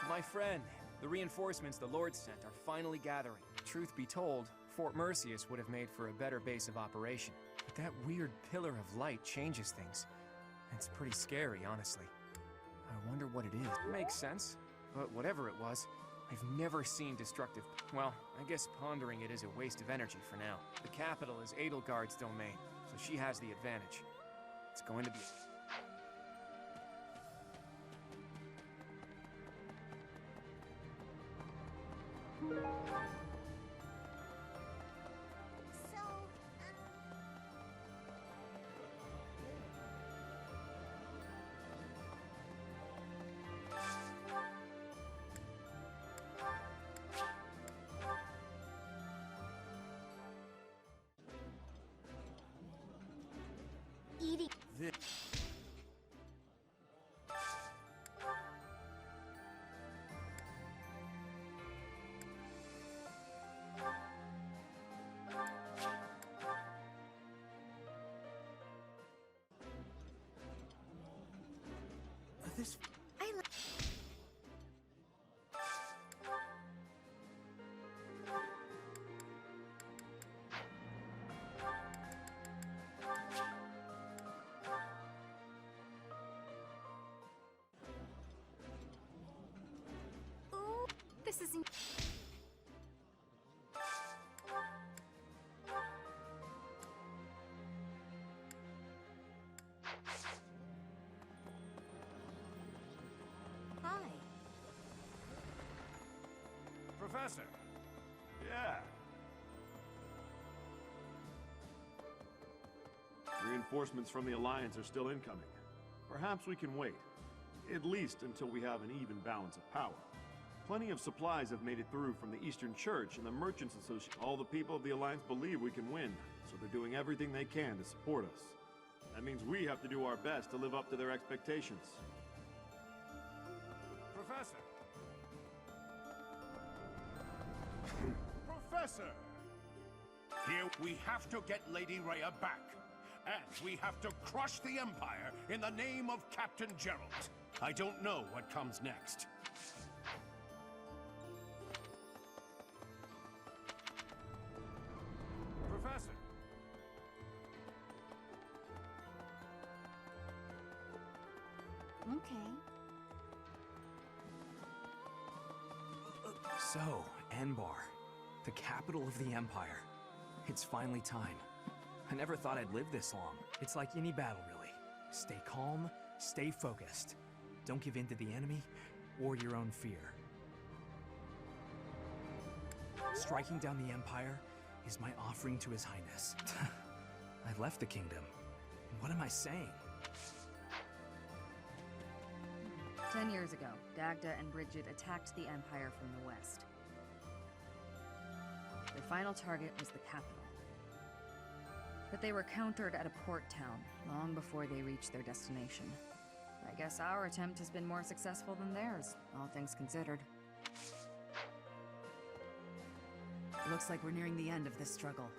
My friend, the reinforcements the Lord sent are finally gathering. Truth be told, Fort Mercius would have made for a better base of operation. But that weird pillar of light changes things. It's pretty scary, honestly. I wonder what it is. Makes sense. But whatever it was, I've never seen destructive... Well, I guess pondering it is a waste of energy for now. The capital is Edelgard's domain, so she has the advantage. It's going to be... Eating. This... Ooh, this isn't... Hi. Professor! Yeah. Reinforcements from the Alliance are still incoming. Perhaps we can wait. At least until we have an even balance of power. Plenty of supplies have made it through from the Eastern Church and the Merchants Association. All the people of the Alliance believe we can win, so they're doing everything they can to support us. That means we have to do our best to live up to their expectations. Professor! Professor! Here we have to get Lady Rhea back. And we have to crush the Empire in the name of Captain Gerald. I don't know what comes next. So, Enbar, the capital of the Empire. It's finally time. I never thought I'd live this long. It's like any battle, really. Stay calm, stay focused. Don't give in to the enemy or your own fear. Striking down the Empire is my offering to His Highness. I left the kingdom. What am I saying? 10 years ago, Dagda and Bridget attacked the Empire from the west. Their final target was the capital. But they were countered at a port town long before they reached their destination. I guess our attempt has been more successful than theirs, all things considered. It looks like we're nearing the end of this struggle.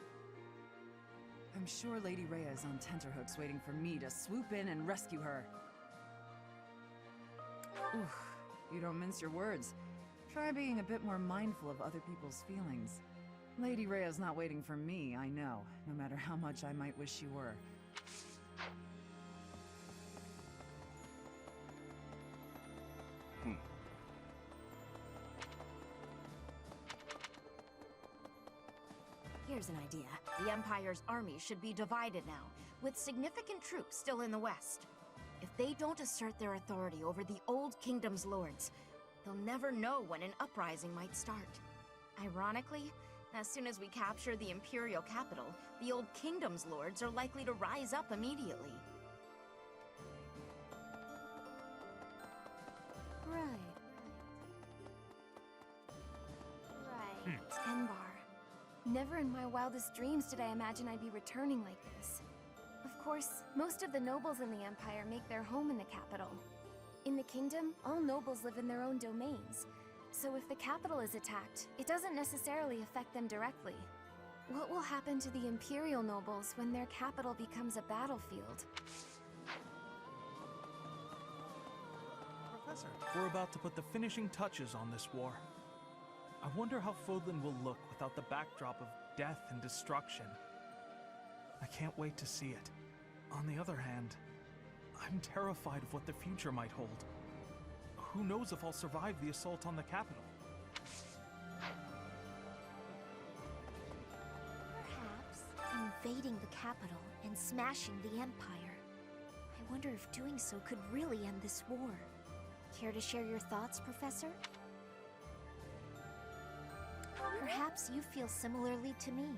I'm sure Lady Rhea is on tenterhooks waiting for me to swoop in and rescue her. Oof, you don't mince your words. Try being a bit more mindful of other people's feelings. Lady Rhea's not waiting for me, I know, no matter how much I might wish she were. Here's an idea. The Empire's army should be divided now, with significant troops still in the west. If they don't assert their authority over the Old Kingdom's lords, they'll never know when an uprising might start. Ironically, as soon as we capture the Imperial capital, the Old Kingdom's lords are likely to rise up immediately. Right. Enbar. Never in my wildest dreams did I imagine I'd be returning like this. Of course, most of the nobles in the Empire make their home in the capital. In the kingdom, all nobles live in their own domains. So if the capital is attacked, it doesn't necessarily affect them directly. What will happen to the Imperial nobles when their capital becomes a battlefield? Professor, we're about to put the finishing touches on this war. I wonder how Fodlan will look without the backdrop of death and destruction. I can't wait to see it. On the other hand, I'm terrified of what the future might hold. Who knows if I'll survive the assault on the capital? Perhaps invading the capital and smashing the Empire. I wonder if doing so could really end this war. Care to share your thoughts, Professor? Perhaps you feel similarly to me.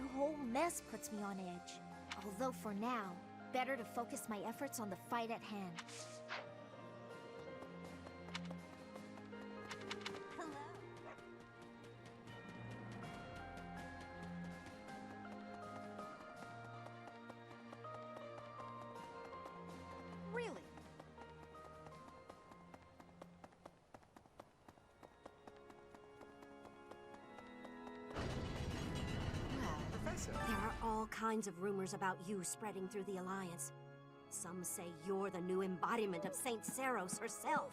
The whole mess puts me on edge. Although for now, better to focus my efforts on the fight at hand. Really? There are all kinds of rumors about you spreading through the Alliance. Some say you're the new embodiment of Saint Seros herself.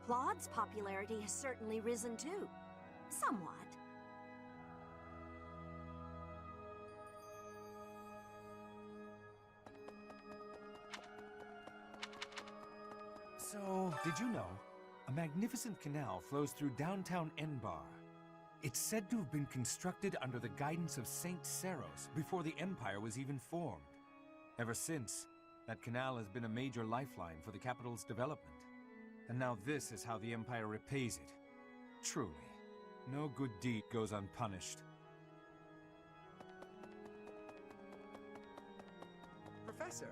Claude's popularity has certainly risen too. Somewhat. So, did you know? A magnificent canal flows through downtown Enbar. It's said to have been constructed under the guidance of Saint Seros before the Empire was even formed. Ever since, that canal has been a major lifeline for the capital's development. And now this is how the Empire repays it. Truly, no good deed goes unpunished. Professor!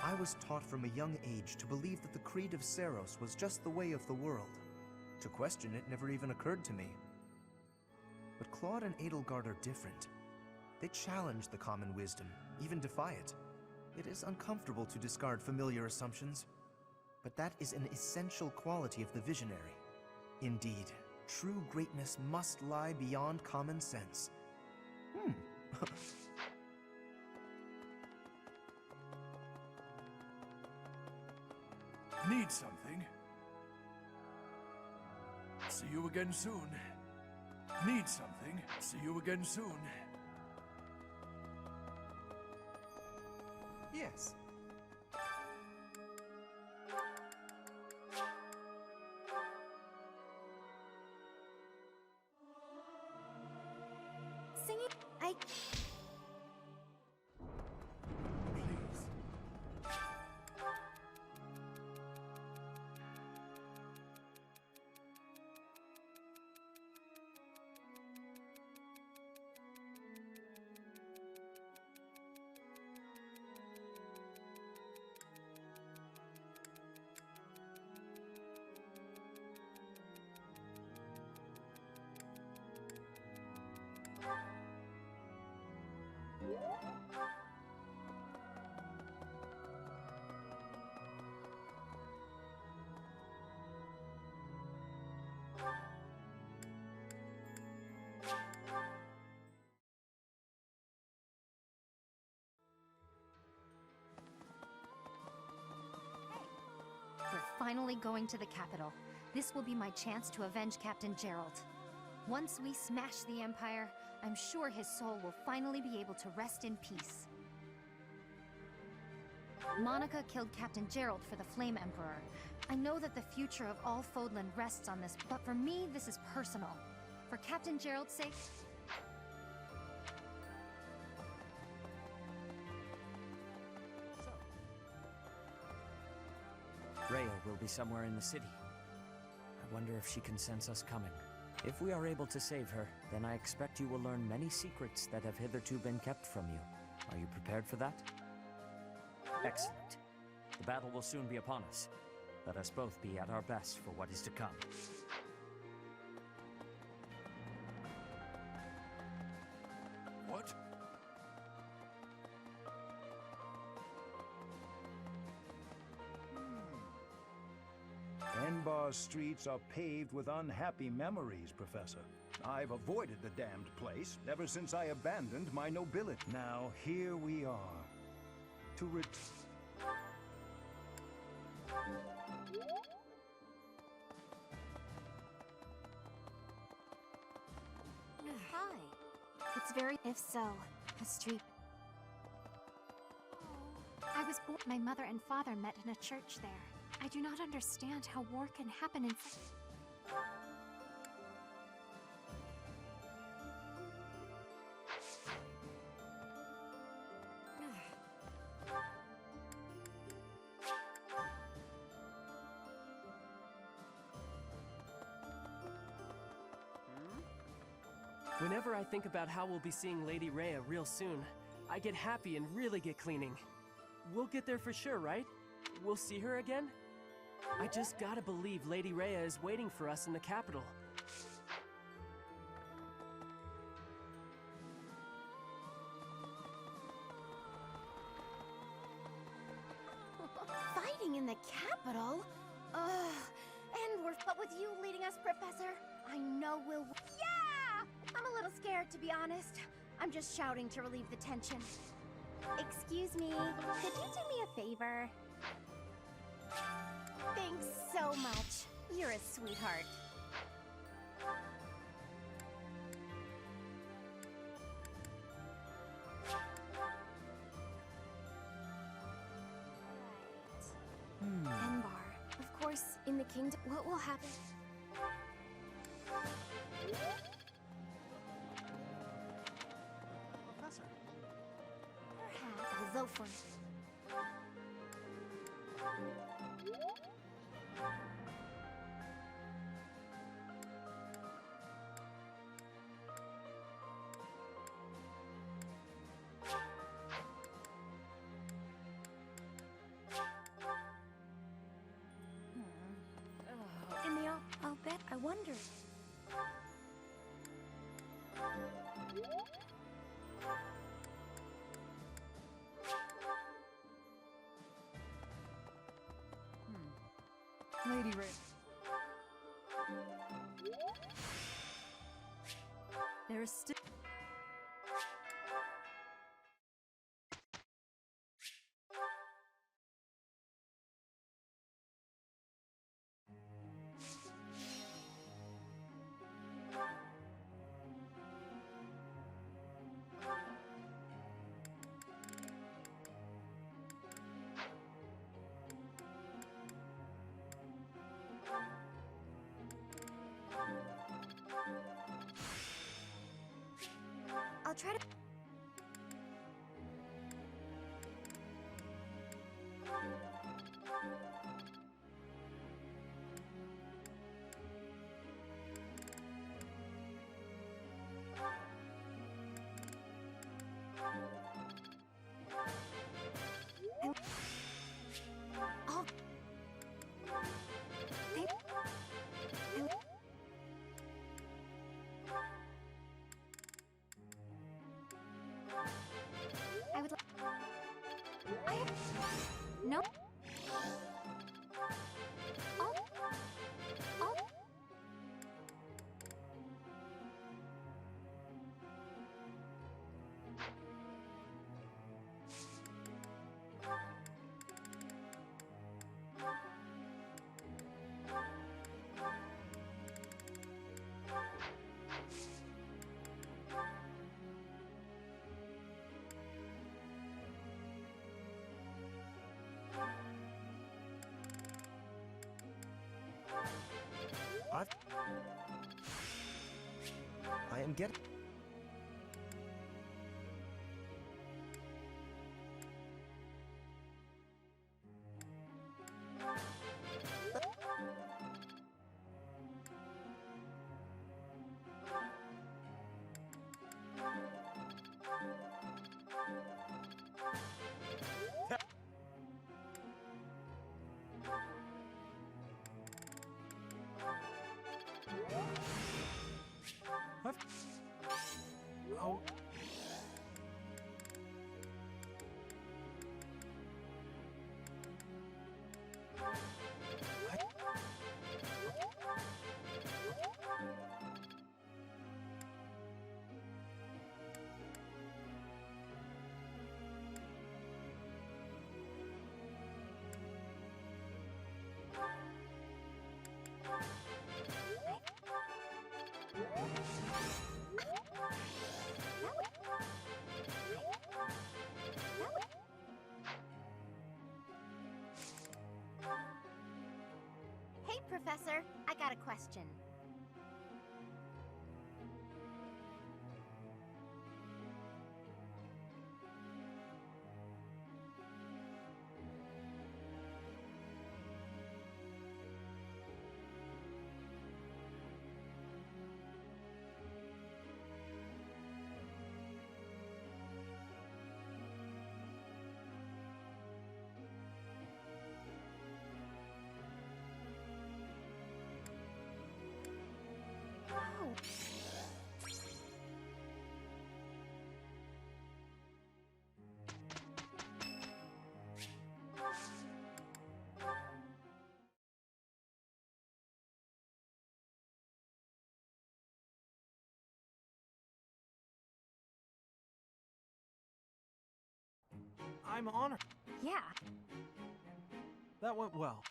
I was taught from a young age to believe that the creed of Seros was just the way of the world. To question it never even occurred to me. But Claude and Edelgard are different. They challenge the common wisdom, even defy it. It is uncomfortable to discard familiar assumptions, but that is an essential quality of the visionary. Indeed, true greatness must lie beyond common sense. Need something? See you again soon. Need something? See you again soon. Yes. Singing? I... We're finally going to the capital. This will be my chance to avenge Captain Gerald. Once we smash the Empire, I'm sure his soul will finally be able to rest in peace. Monica killed Captain Gerald for the Flame Emperor. I know that the future of all Fodlan rests on this, but for me, this is personal. For Captain Gerald's sake, Rhea will be somewhere in the city. I wonder if she can sense us coming. If we are able to save her, then I expect you will learn many secrets that have hitherto been kept from you. Are you prepared for that? Excellent. The battle will soon be upon us. Let us both be at our best for what is to come. What? Enbar's streets are paved with unhappy memories, Professor. I've avoided the damned place ever since I abandoned my nobility. Now, here we are. To Hi. It's very... If so, a street... I was born... My mother and father met in a church there. I do not understand how war can happen in... Whenever I think about how we'll be seeing Lady Rhea real soon, I get happy and really get cleaning. We'll get there for sure, right? We'll see her again? I just gotta believe Lady Rhea is waiting for us in the capital. fighting in the capital? Ugh. And we're... But with you leading us, Professor, I know we'll... Yeah! I'm a little scared, to be honest. I'm just shouting to relieve the tension. Excuse me, could you do me a favor? Thanks so much. You're a sweetheart. Enbar. Of course, in the kingdom... What will happen? Professor. Perhaps Zophon. In the... I'll bet... I wonder... Lady Rhea. There is still... I'll try to... I would I have... No? Oh. Oh. I am getting... Oh. Hey, Professor, I got a question. I'm honored. Yeah. That went well.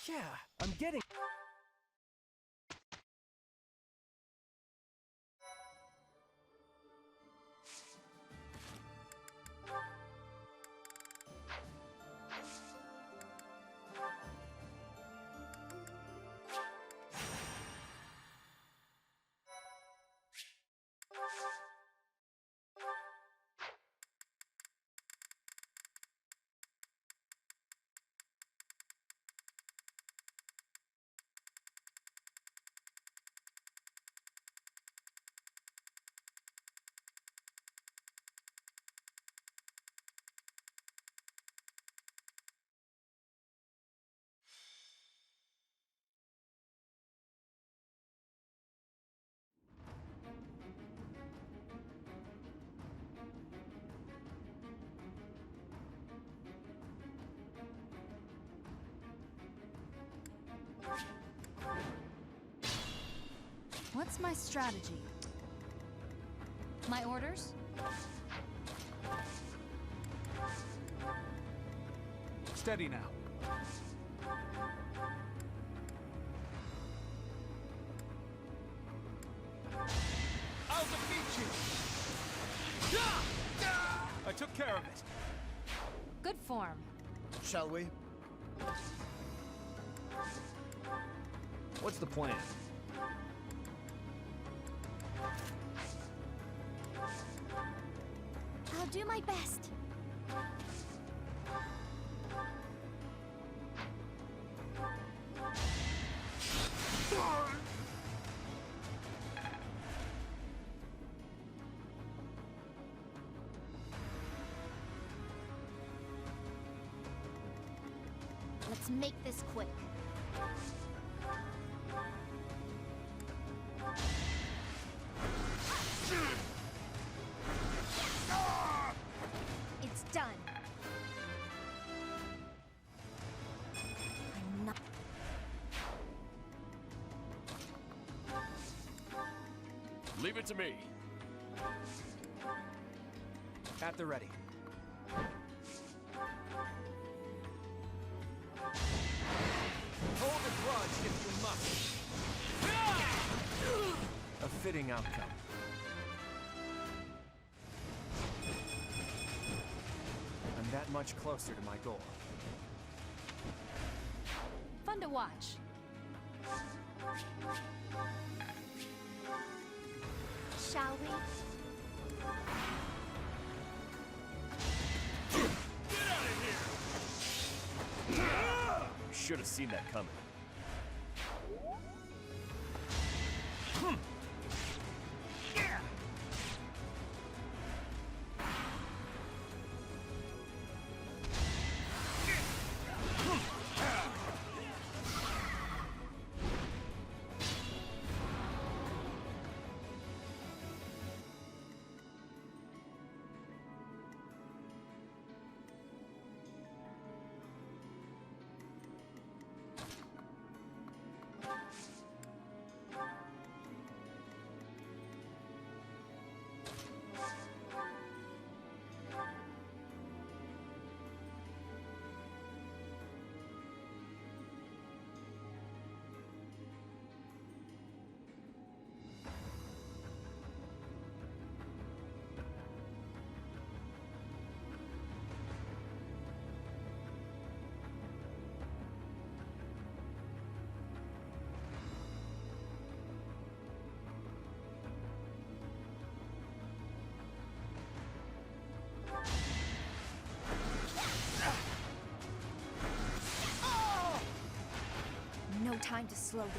Yeah, I'm getting... What's my strategy? My orders? Steady now. I'll defeat you! I took care of it. Good form. Shall we? What's the plan? I'll do my best. Let's make this quick. It's done. I'm not... Leave it to me. At the ready. Hold a grudge if you must. A fitting outcome. I'm that much closer to my goal. Fun to watch. Shall we? Should have seen that coming. No time to slow down.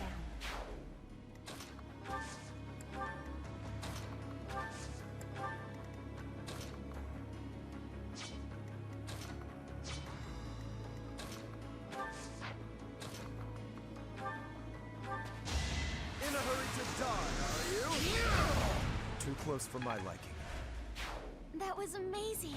In a hurry to die, are you? Too close for my liking. That was amazing.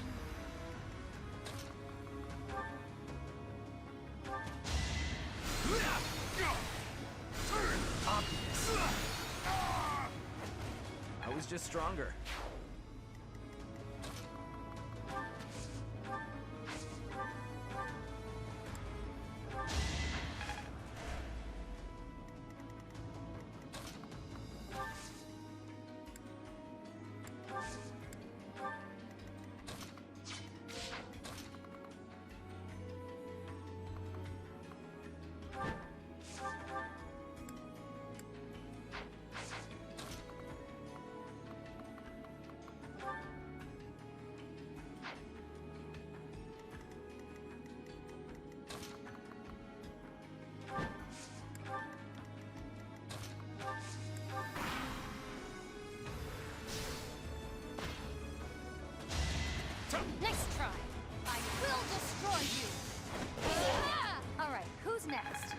I was just stronger. Nice try. I will destroy you. All right, who's next?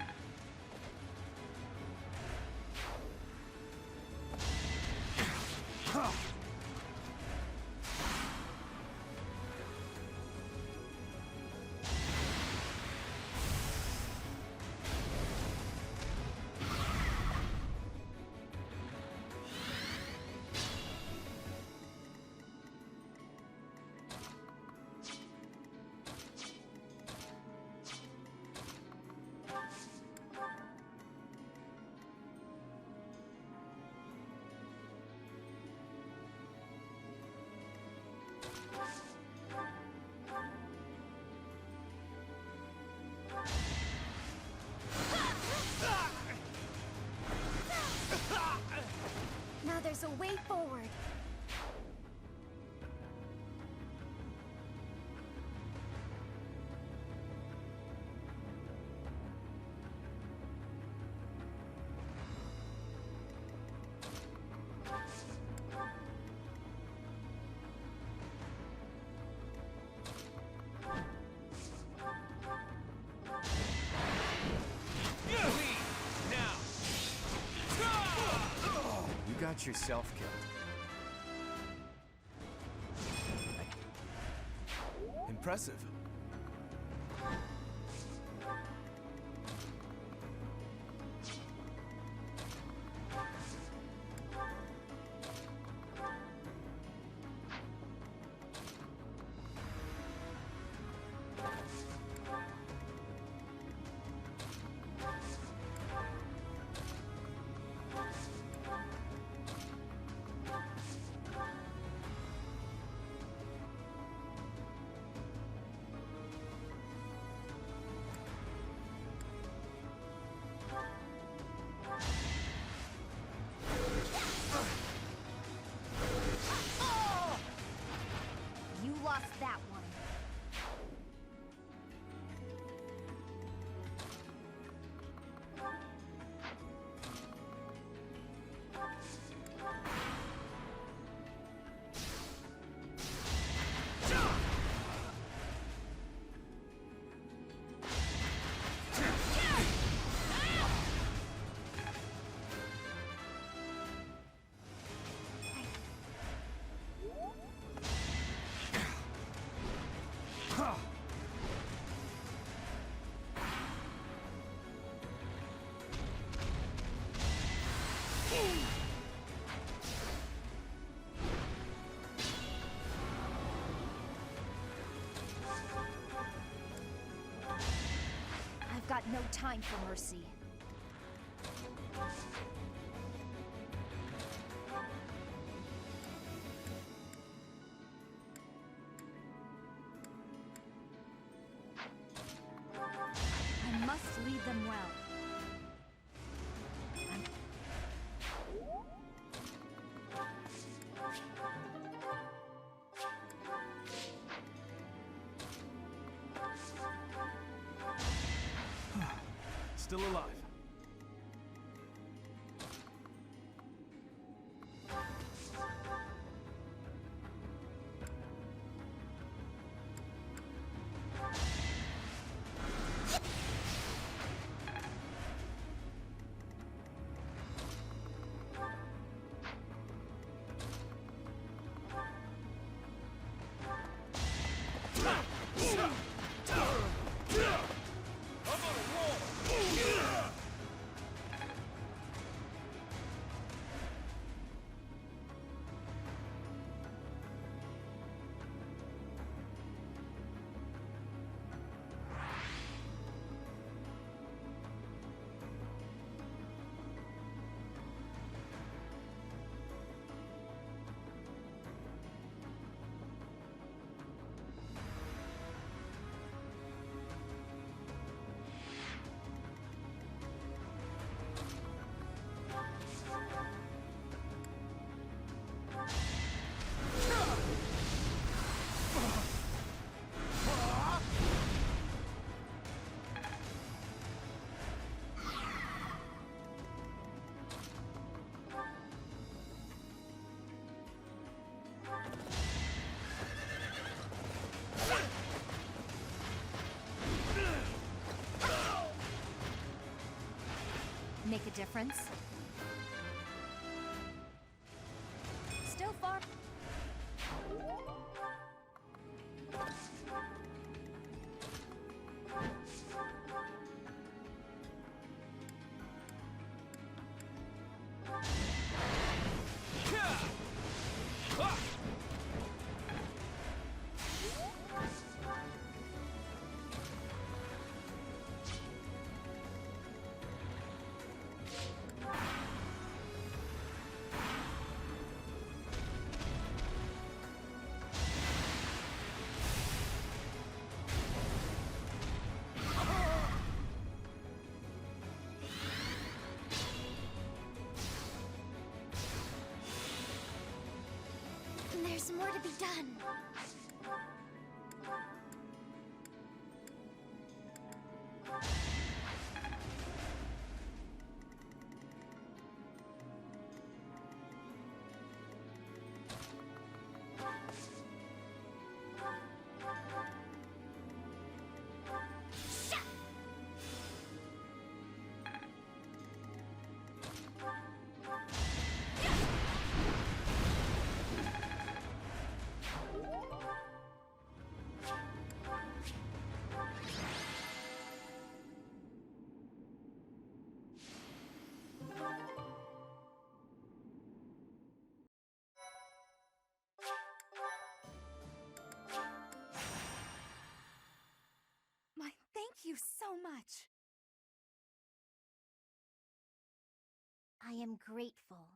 There's a way forward. You got yourself killed. Impressive. You lost that one. I've got no time for mercy. I must lead them well. Still alive. Make a difference? Still far. There's more to be done. Thank you so much. I am grateful.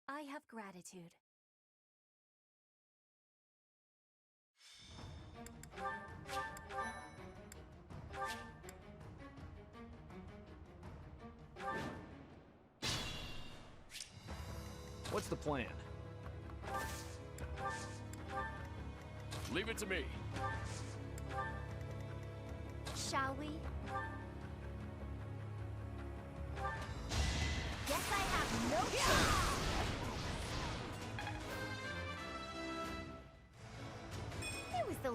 I have gratitude. What's the plan? Leave it to me. Shall we? Guess I have no choice. It was the...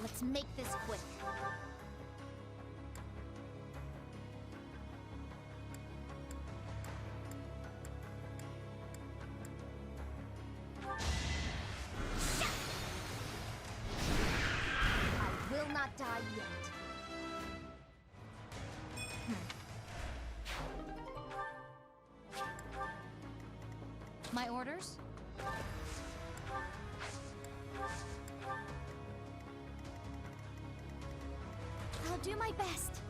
Let's make this quick. I will not die yet. My orders? I'll do my best.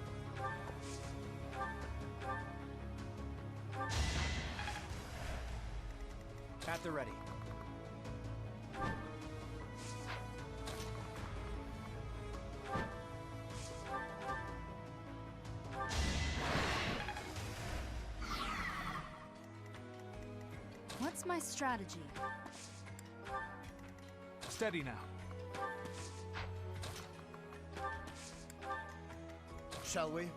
At the ready. What's my strategy? Steady now. Shall we?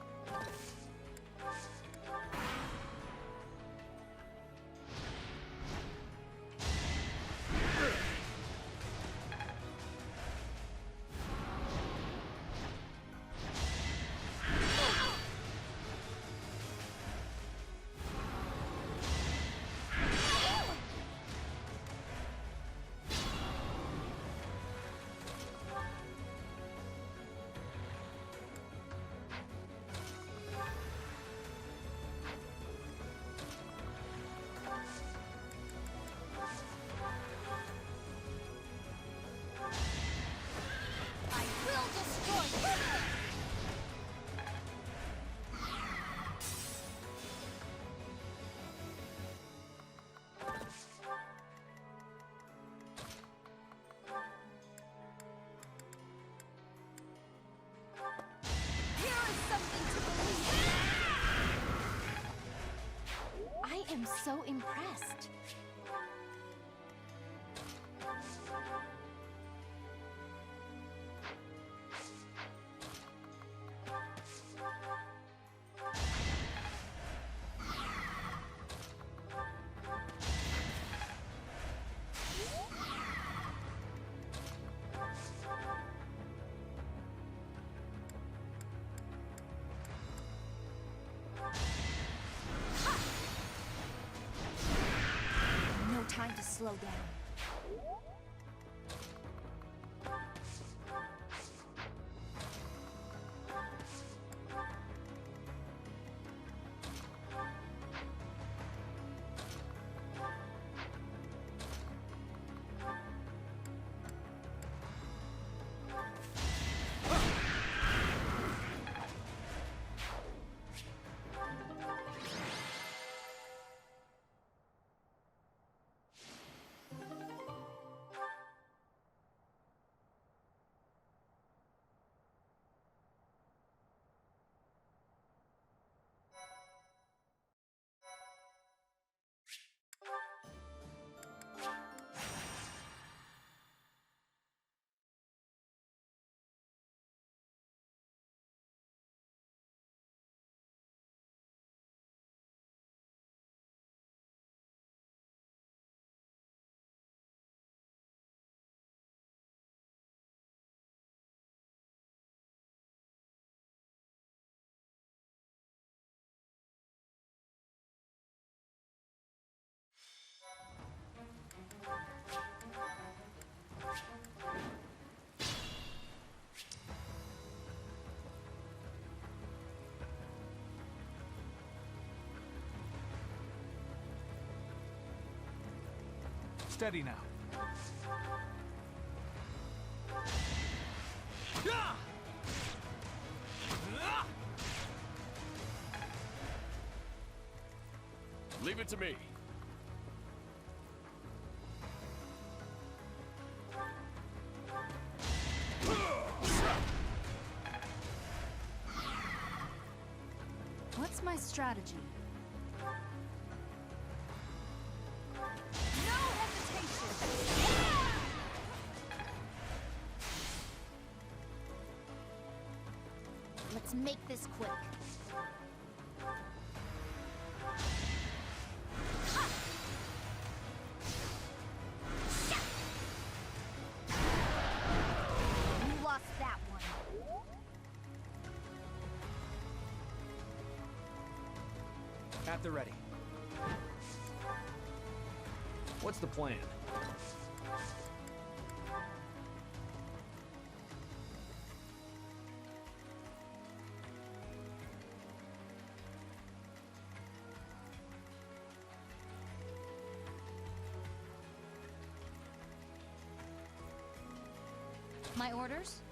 I will destroy you! Here is something to believe in! I am so impressed. No time to slow down. Steady now. Leave it to me. What's my strategy? No hesitation! Let's make this quick. You lost that one. At the ready. What's the plan? My orders?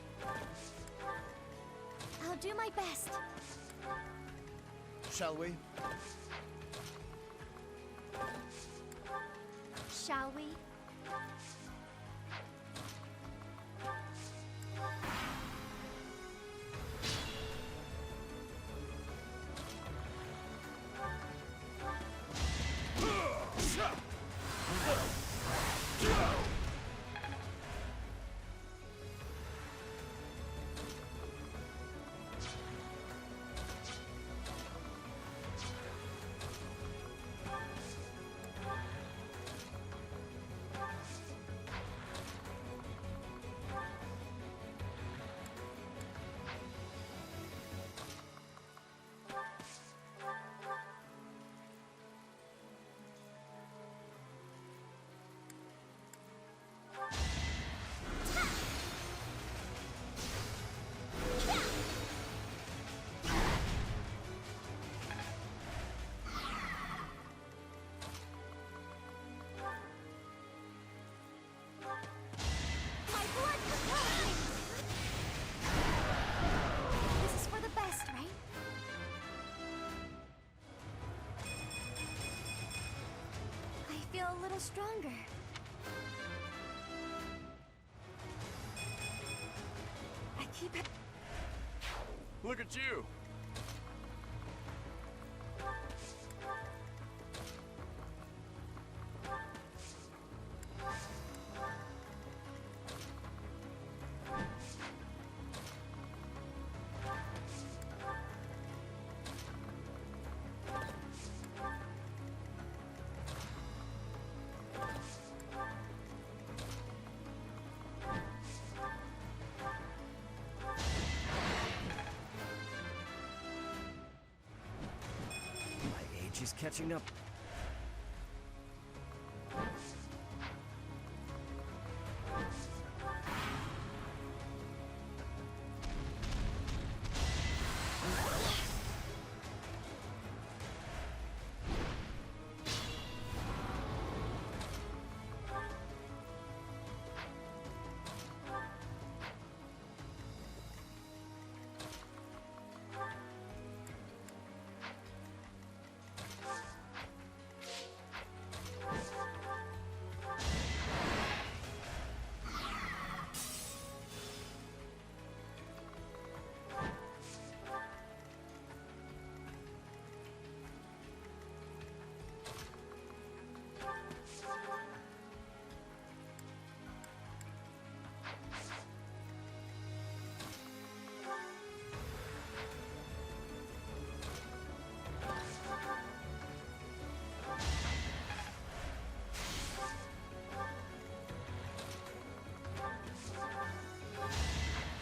I'll do my best. Shall we? Shall we? My blood compels! This is for the best, right? I feel a little stronger. I keep it. Look at you. My age is catching up.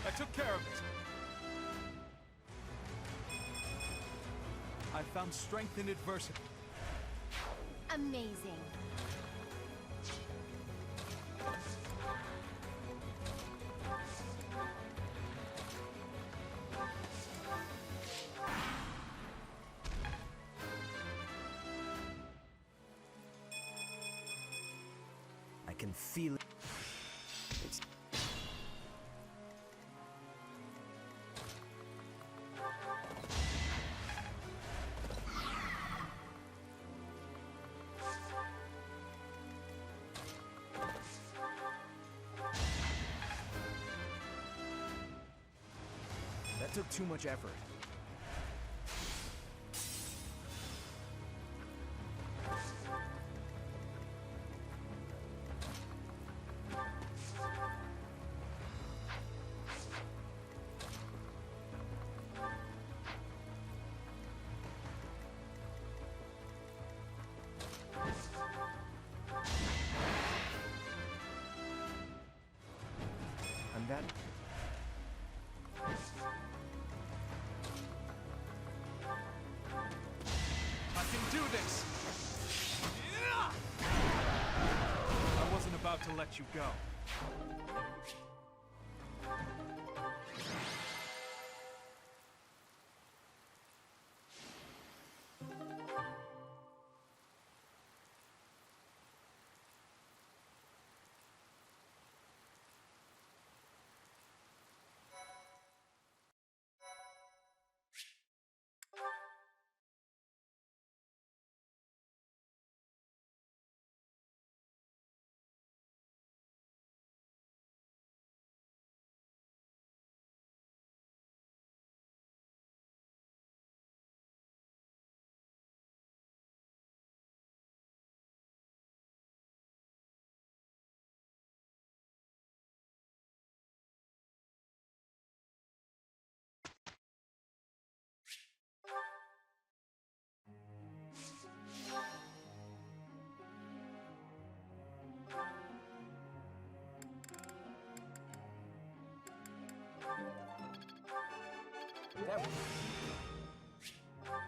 I took care of it. I found strength in adversity. Amazing. feeling... It's... That took too much effort. And that... I can do this! I wasn't about to let you go.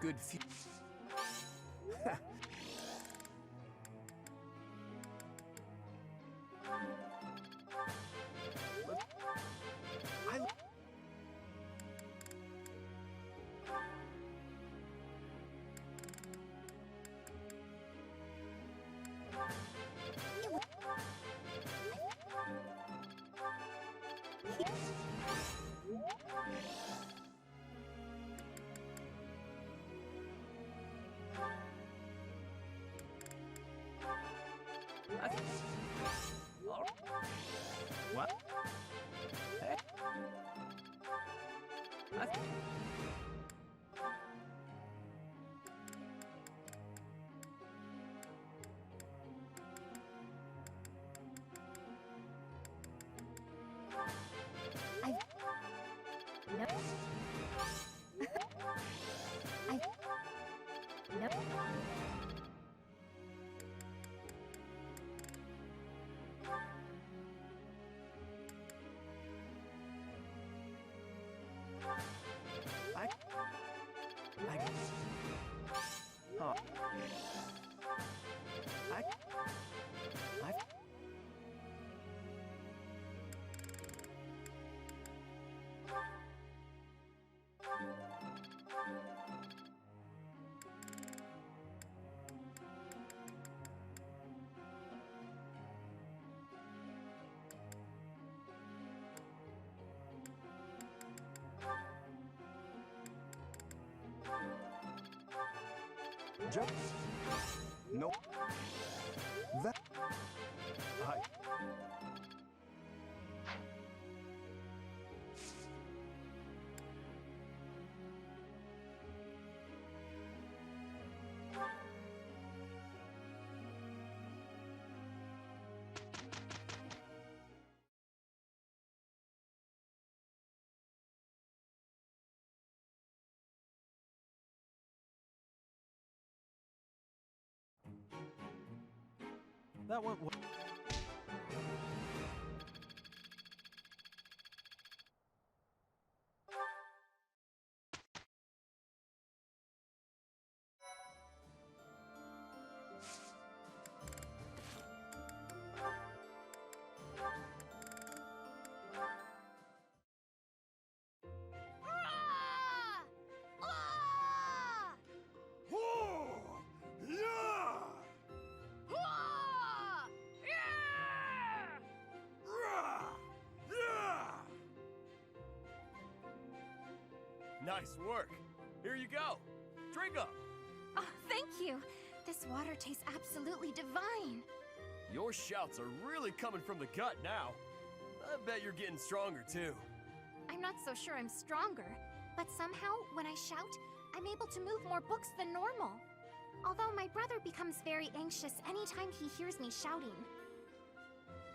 Good few... What? Hey. Just... No. That... That went well. Nice work. Here you go. Drink up. Oh, thank you. This water tastes absolutely divine. Your shouts are really coming from the gut now. I bet you're getting stronger too. I'm not so sure I'm stronger, but somehow, when I shout, I'm able to move more books than normal. Although my brother becomes very anxious anytime he hears me shouting.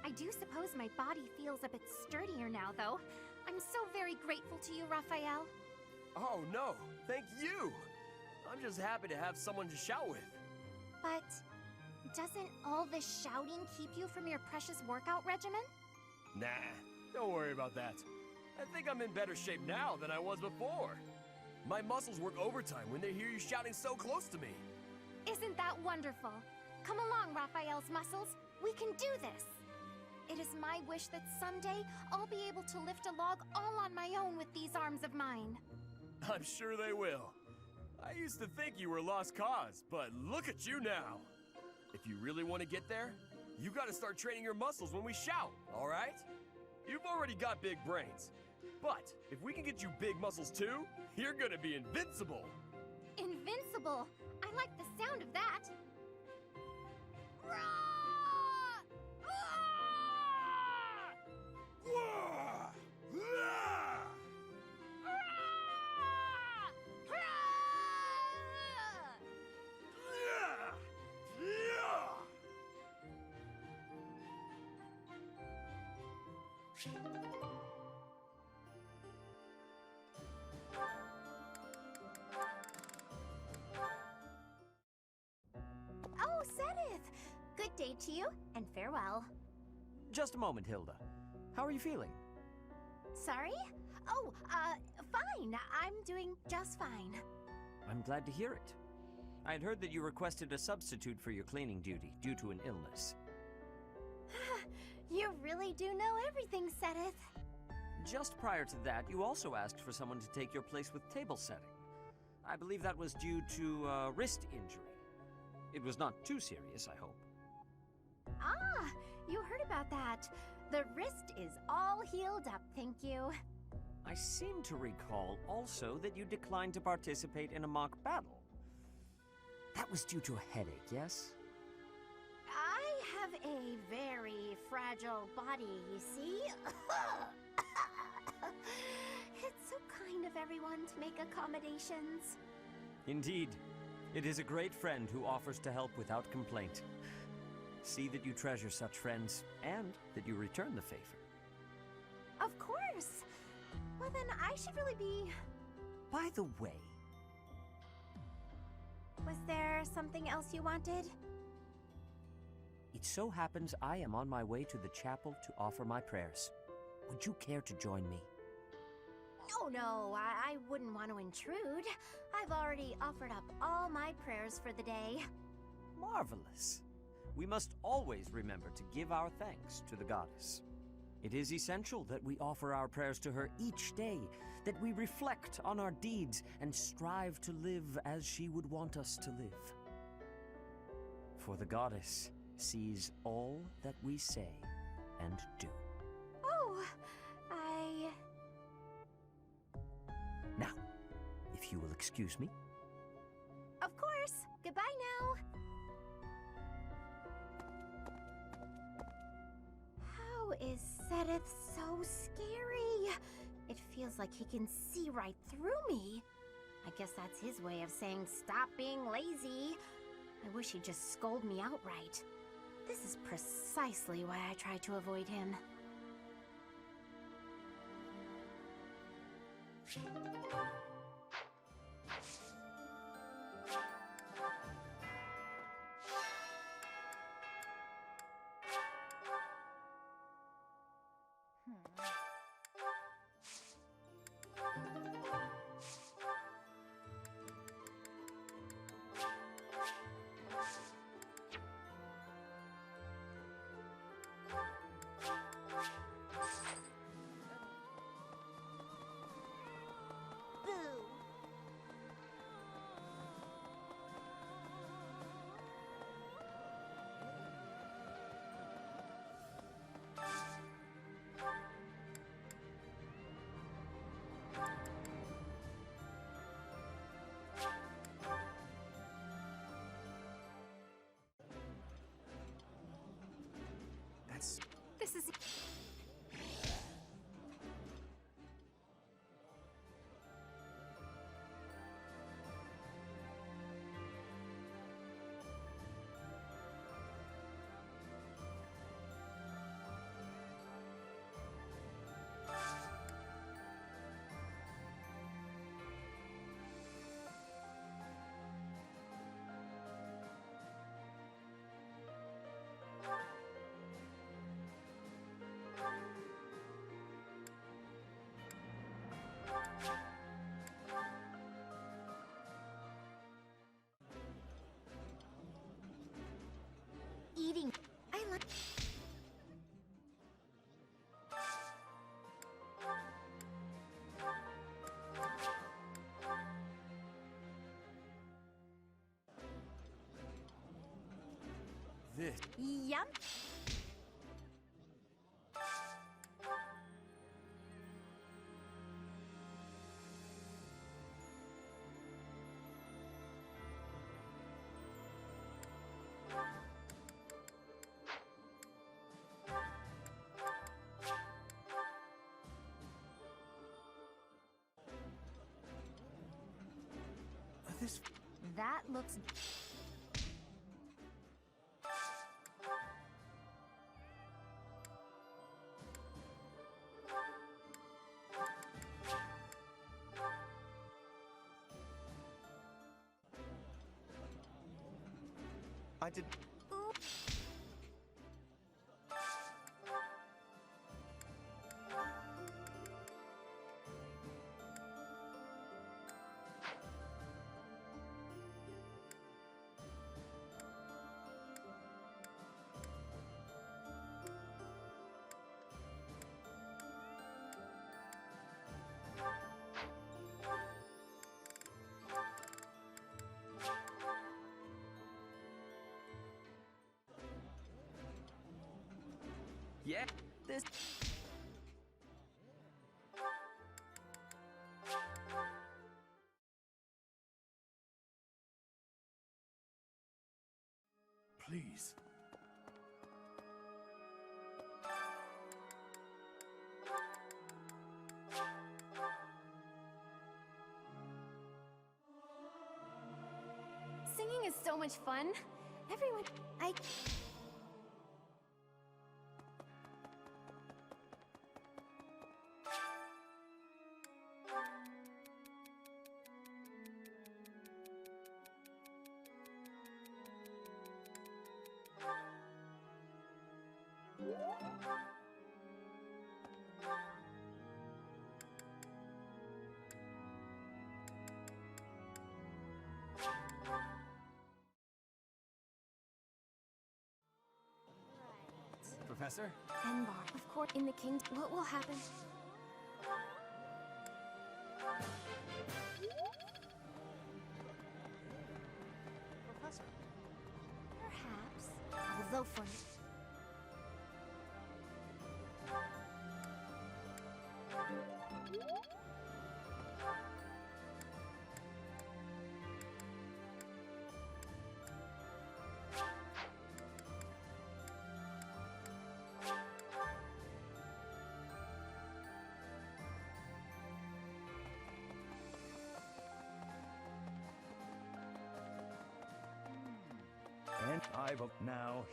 I do suppose my body feels a bit sturdier now, though. I'm so very grateful to you, Raphael. Oh no, thank you. I'm just happy to have someone to shout with. But doesn't all this shouting keep you from your precious workout regimen? Nah, don't worry about that. I think I'm in better shape now than I was before. My muscles work overtime when they hear you shouting so close to me. Isn't that wonderful? Come along, Raphael's muscles. We can do this. It is my wish that someday I'll be able to lift a log all on my own with these arms of mine. I'm sure they will. I used to think you were a lost cause, but look at you now. If you really want to get there, you gotta start training your muscles when we shout, all right? You've already got big brains, but if we can get you big muscles too, you're gonna be invincible. Invincible? I like the sound of that. Oh, Sedith! Good day to you, and farewell. Just a moment, Hilda. How are you feeling? Sorry? Oh, fine. I'm doing just fine. I'm glad to hear it. I had heard that you requested a substitute for your cleaning duty due to an illness. You really do know everything, Sedith. Just prior to that, you also asked for someone to take your place with table setting. I believe that was due to a wrist injury. It was not too serious, I hope. Ah, you heard about that. The wrist is all healed up, thank you. I seem to recall also that you declined to participate in a mock battle. That was due to a headache, yes? I have a very fragile body, you see. It's so kind of everyone to make accommodations. Indeed. It is a great friend who offers to help without complaint. See that you treasure such friends, and that you return the favor. Of course! Well then, I should really be... By the way... Was there something else you wanted? It so happens I am on my way to the chapel to offer my prayers. Would you care to join me? Oh no, I wouldn't want to intrude. I've already offered up all my prayers for the day. Marvelous. We must always remember to give our thanks to the goddess. It is essential that we offer our prayers to her each day, that we reflect on our deeds and strive to live as she would want us to live. For the goddess sees all that we say and do. Oh, Now, if you will excuse me. Of course. Goodbye now. How is Sedith so scary? It feels like he can see right through me. I guess that's his way of saying stop being lazy. I wish he'd just scold me outright. This is precisely why I try to avoid him. this. Yum. This. That looks... I did... Yeah, this... Please. Singing is so much fun. Everyone... Professor? Enbar, of course, in the king's... What will happen? Professor. Perhaps. Although for... And I've now...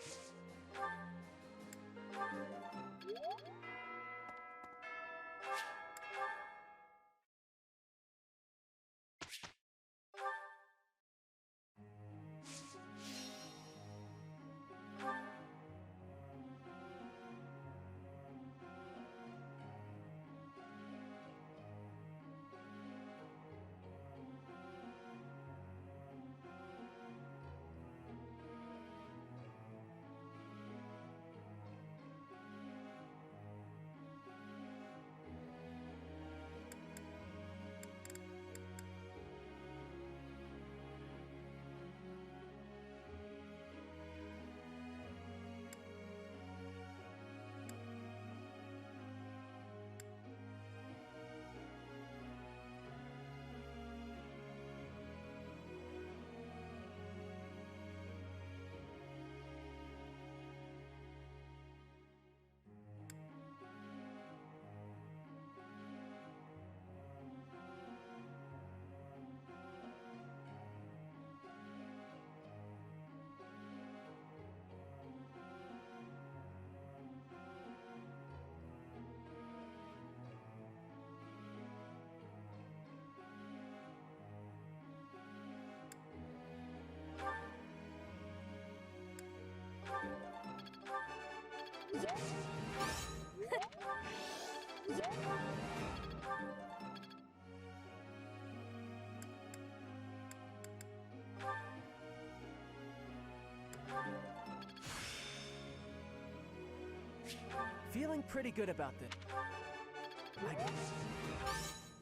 Feeling pretty good about this.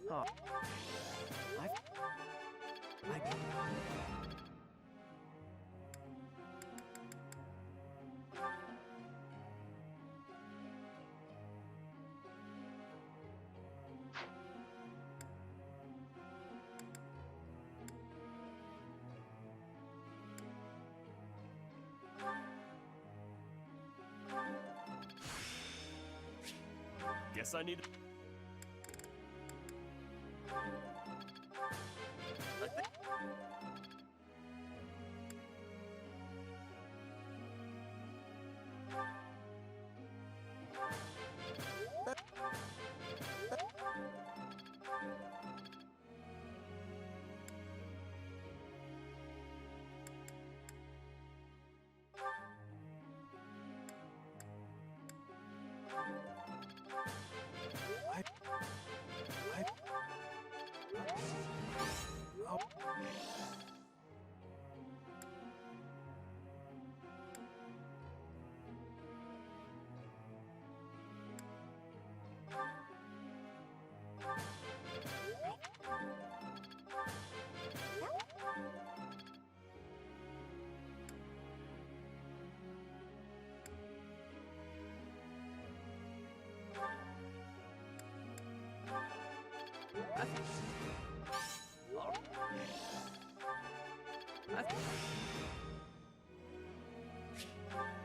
Oh. Guess I need...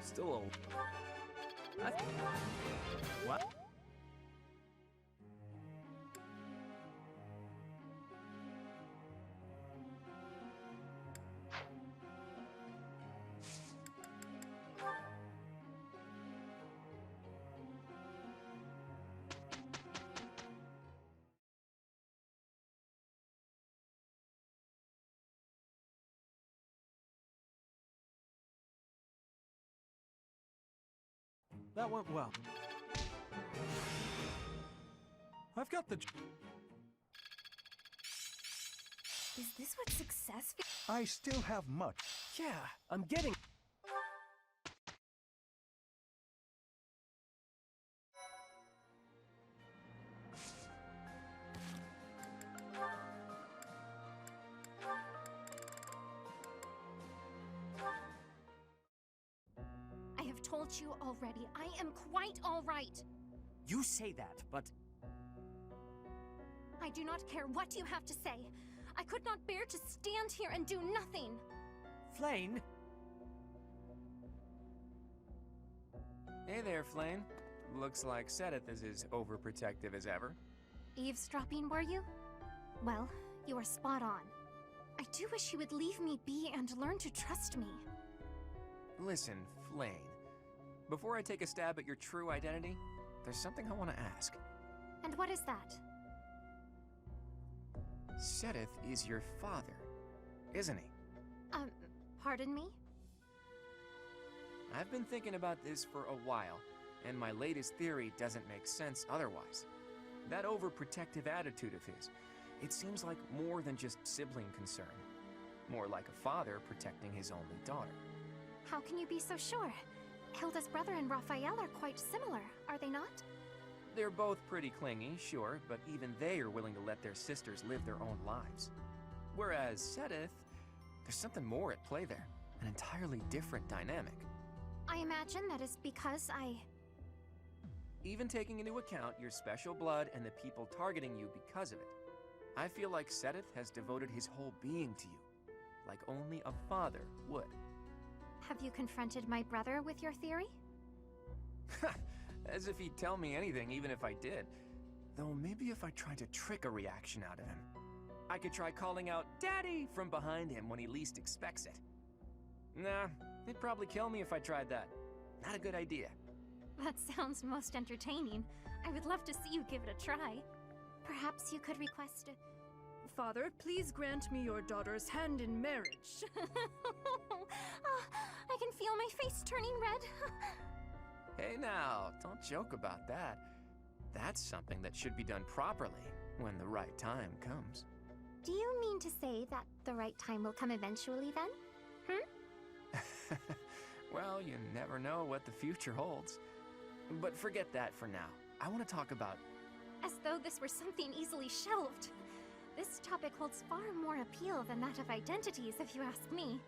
Still a... What? That went well. I've got the... Is this what success feels? I still have much. Yeah, I'm getting... I have told you already, I am quite all right. You say that, but... I do not care what you have to say. I could not bear to stand here and do nothing. Flane? Hey there, Flane. Looks like Sedith is as overprotective as ever. Eavesdropping, were you? Well, you are spot on. I do wish you would leave me be and learn to trust me. Listen, Flane. Before I take a stab at your true identity, there's something I want to ask. And what is that? Sedith is your father, isn't he? Pardon me? I've been thinking about this for a while, and my latest theory doesn't make sense otherwise. That overprotective attitude of his, it seems like more than just sibling concern. More like a father protecting his only daughter. How can you be so sure? Hilda's brother and Raphael are quite similar, are they not? They're both pretty clingy, sure, but even they are willing to let their sisters live their own lives. Whereas Sedith, there's something more at play there, an entirely different dynamic. I imagine that is because Even taking into account your special blood and the people targeting you because of it, I feel like Sedith has devoted his whole being to you, like only a father would. Have you confronted my brother with your theory? As if he'd tell me anything, even if I did. Though maybe if I tried to trick a reaction out of him. I could try calling out, "Daddy!" from behind him when he least expects it. Nah, he'd probably kill me if I tried that. Not a good idea. That sounds most entertaining. I would love to see you give it a try. Perhaps you could request Father, please grant me your daughter's hand in marriage. I can feel my face turning red. Hey now, don't joke about that. That's something that should be done properly when the right time comes. Do you mean to say that the right time will come eventually then? Well, you never know what the future holds. But forget that for now. I want to talk about... As though this were something easily shelved. This topic holds far more appeal than that of identities, if you ask me.